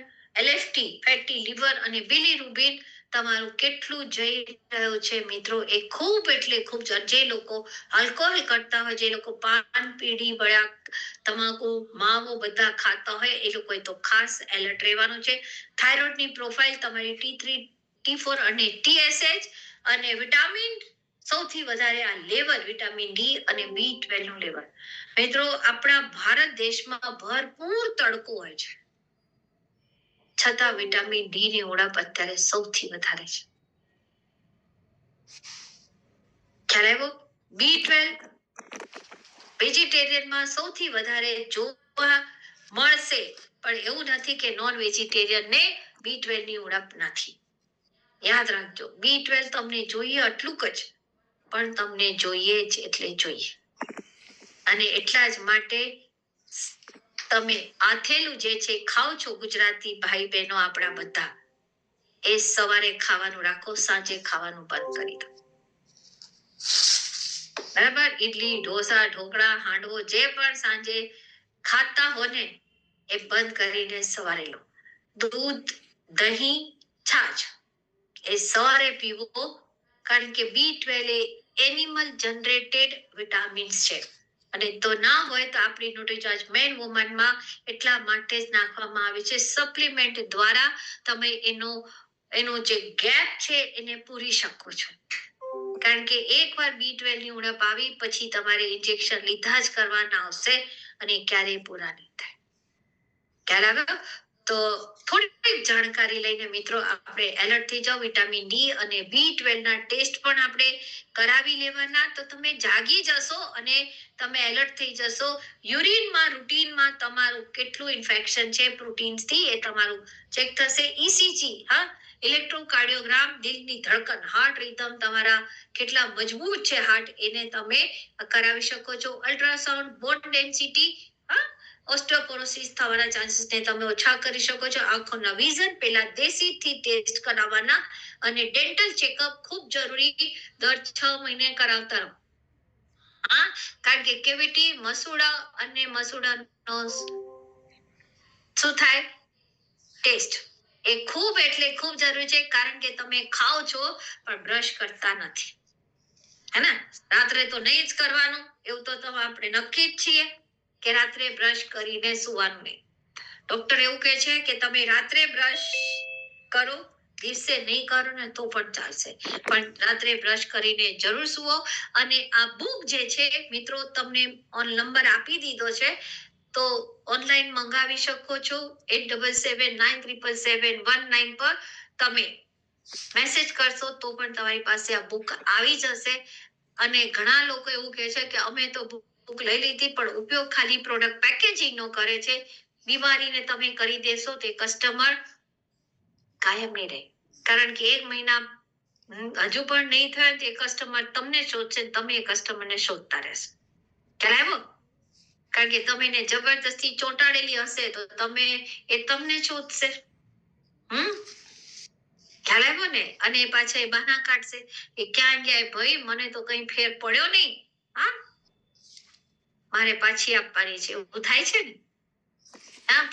LFT, fatty liver અને બિલીરુબિન તમારું કેટલું જઈ રહ્યું છે મિત્રો, એ ખૂબ એટલે ખૂબ. જે લોકો આલ્કોહોલ કરતા હોય, જે લોકો પાન, પીડી, વડા, તમાકુ, માવો બધા ખાતા હોય, એ લોકોએ તો ખાસ એલર્ટ રહેવાનું છે. થાઇરોઇડની પ્રોફાઇલ તમારી T3, T4 અને TSH, અને વિટામિન સૌથી વધારે આ લેવલ, વિટામિન D અને B12 નું લેવલ. મિત્રો, આપણા ભારત દેશમાં ભરપૂર તડકો હોય છે, છતાં વિટામિન D ની ઉણપ અત્યારે સૌથી વધારે છે. ખ્યાલ આવ્યો? B12 વેજીટેરિયનમાં સૌથી વધારે જોવા મળશે, પણ એવું નથી કે નોન વેજીટેરિયન ને B12 ની ઉણપ નથી. યાદ રાખજો, B12 તમને જોઈએ એટલું જ, પણ તમને જોઈએ જ એટલે જોઈએ. અને એટલા જ માટે તમે આથેલું જે છે ખાઓ છો, ગુજરાતી ભાઈ બહેનો આપણા બધા, એ સવારે ખાવાનું રાખો, સાંજે ખાવાનું બંધ કરી દો. બરાબર? ઈડલી, ઢોસા, ઢોકળા, હાંડવો જે પણ સાંજે ખાતા હો ને, એ બંધ કરીને સવારે લો. દૂધ, દહીં, છાશ એ સવારે પીવો, કારણ કે B12 એ એનિમલ જનરેટેડ વિટામિન્સ છે. અને તો ના હોય તો આપણી ન્યુટ્રીચાર્જ મેન વુમનમાં એટલા માટે જ નાખવામાં આવે છે. સપ્લિમેન્ટ દ્વારા તમે એનો જે ગેપ છે એને પૂરી શકો છો. કારણ કે એકવાર B12 ની ઉણપ આવી પછી તમારે ઇન્જેક્શન લીધા જ કરવાના આવશે, અને ક્યારેય પૂરા નહીં થાય. ખ્યાલ આવ્યો? તો થોડીક જાણકારી લઈને મિત્રો આપણે એલર્ટ થઈ જાઓ. વિટામિન D અને B12 ના ટેસ્ટ પણ આપણે કરાવી લેવાના, તો તમે જાગી જશો અને તમે એલર્ટ થઈ જશો. યુરિનમાં, રૂટીનમાં તમારું કેટલું ઇન્ફેક્શન છે પ્રોટીન્સથી એ તમારું ચેક થશે. ECG, ઇલેક્ટ્રોકાર્ડિયોગ્રામ, દિલની ધડકન, હાર્ટ રિધમ તમારા કેટલા મજબૂત છે હાર્ટ, એને તમે કરાવી શકો છો. અલ્ટ્રાસાઉન્ડ, બોન ડેન્સિટી, ઓસ્ટિયોપોરોસિસ થવાના ચાન્સીસ ને તમે ઓછા કરી શકો છો. આંખોના વિઝન પહેલા દેશીથી ટેસ્ટ કરાવવાના, અને ડેન્ટલ ચેકઅપ ખૂબ જરૂરી, દર 6 મહિને કરાવતા રહો. કારણ કે કેવિટી, મસૂડા અને મસૂડાનો શું થાય ટેસ્ટ, એ ખૂબ એટલે ખૂબ જરૂરી છે. કારણ કે તમે ખાઓ છો પણ બ્રશ કરતા નથી, હે ને? રાત્રે તો નહીં જ કરવાનું, એવું તો આપણે નક્કી જ છીએ કે રાત્રે બ્રશ કરીને સુવાનું નહીં. ડોક્ટર એવું કહે છે કે તમે રાત્રે બ્રશ કરો, દિવસે નહીં કરો ને તો પણ ચાલશે, પણ રાત્રે બ્રશ કરીને જરૂર સુવો. અને આ બુક જે છે મિત્રો, તમને નંબર આપી દીધો છે, તો ઓનલાઈન મંગાવી શકો છો. 87797771 પર તમે મેસેજ કરશો તો પણ તમારી પાસે આ બુક આવી જશે. અને ઘણા લોકો એવું કહે છે કે અમે તો બુક લઈ લીધી પણ ઉપયોગ ખાલી પ્રોડક્ટ પેકેજિંગ નો કરે છે. બીમારીને તમે કરી દેશો તે કસ્ટમર કાયમ નહીં રહે, કારણ કે 1 મહિના હજુ પણ નહીં થયો તે કસ્ટમર તમને શોધશે, તમે એ કસ્ટમરને શોધતા રહેશો. ખ્યાલ આવ્યો? કારણ કે તમે એને જબરદસ્તી ચોંટાડેલી હશે તો એ તમને શોધશે. ખ્યાલ આવ્યો ને? અને પાછા એ બહાના કાઢશે કે ક્યાં ગયા ભાઈ, મને તો કઈ ફેર પડ્યો નહીં, મારે પાછી આપવાની છે, એવું થાય છે ને?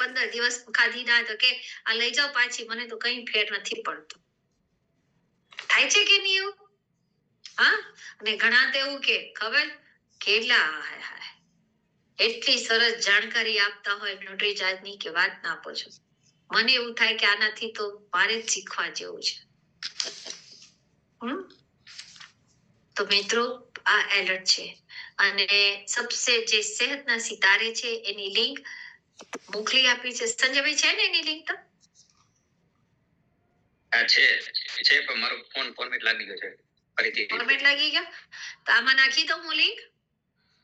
15 દિવસ ખાધી ના તો કે આ લઈ જાઓ પાછી, મને તો કઈ ફેર નથી પડતો. થાય છે કે નહીં એવું? અને ઘણા તો એવું કે ખબર કેટલા એટલી સરસ જાણકારી આપતા હોય ન્યુટ્રીચાર્જની કે વાત ના પૂછો. મને એવું થાય કે આનાથી તો મારે જ શીખવા જેવું છે. તો મિત્રો, આ એલર્ટ છે. અને સબસે જે સેહતના સિતારે છે એની લિંક મોકલી આપી છે. સંજયભાઈ છે ને એની લિંક? તો હા છે પણ મારો ફોન ફોર્મેટ લાગી ગયો છે ફરીથી ફોર્મેટ લાગી ગયો તો આમાં નાખી દઉં હું લિંક.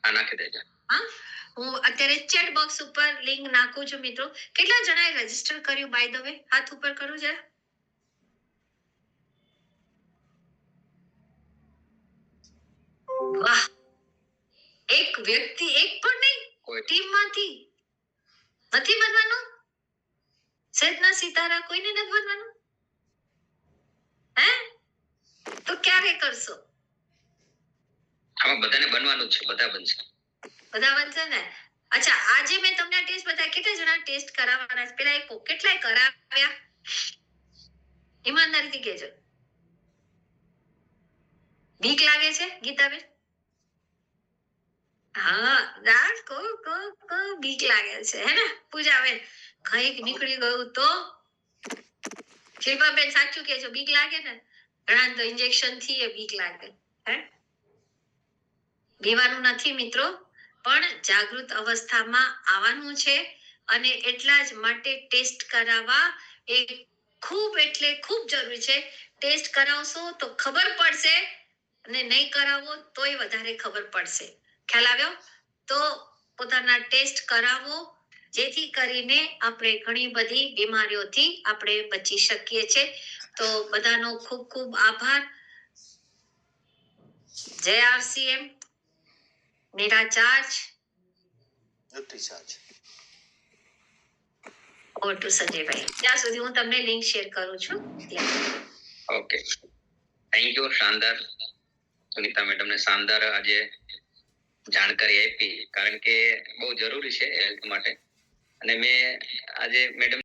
આ નાખી દેજો. હા, હું અત્યારે ચેટ બોક્સ ઉપર લિંક નાખું છું મિત્રો. કેટલા જણાએ રજીસ્ટર કર્યું બાય ધ વે? હાથ ઉપર કરું જરા. વાહ, એક વ્યક્તિ, એક પણ નહીં, કોઈ ટીમમાંથી નથી બનવાનું. સહેજના સિતારા કોઈને નથી બનવાનું. હે? તો ક્યારે કરશો? આમાં બધાને બનવાનું જ છે, બધા બનશે. બધા બનશે ને? અચ્છા, આજે મેં તમને ટેસ્ટ બતાવ્યા. કેટલા જણા ટેસ્ટ કરાવવાના છે? પેલા એક કેટલાય કરાવ્યા? ઈમાનદારીથી કહેજો. બીક લાગે છે ગીતાબેન? હા, રાજ કો બીક લાગે છે, હે ને પૂજાબેન? કઈક નીકળી ગયું તો? શિલ્પાબેન સાચું કહે છો, બીક લાગે ને? ઘણા તો ઇન્જેક્શન થી એ બીક લાગે. હે, બીવાનું નથી મિત્રો, પણ જાગૃત અવસ્થામાં આવવાનું છે અને એટલા જ માટે ટેસ્ટ કરાવવા એ ખૂબ એટલે ખૂબ જરૂરી છે. ટેસ્ટ કરાવશો તો ખબર પડશે અને નહીં કરાવો તોય વધારે ખબર પડશે. ખ્યાલ આવ્યો? તો પોતાના ટેસ્ટ કરાવો, જેથી કરીને આપણે ઘણી બધી બીમારીઓથી આપણે બચી શકીએ છીએ. તો બધાનો ખૂબ ખૂબ આભાર. જય આરસીએમ. મેરા charge Nutricharge. Over to Sanjaybhai. ત્યાં સુધી હું તમને લિંક શેર કરું છું. Okay, thank you. શાનદાર સુનીતા મેડમને શાનદાર આજે જાણકારી આપી, કારણ કે બહુ જરૂરી છે હેલ્થ માટે. અને મેં આજે મેડમ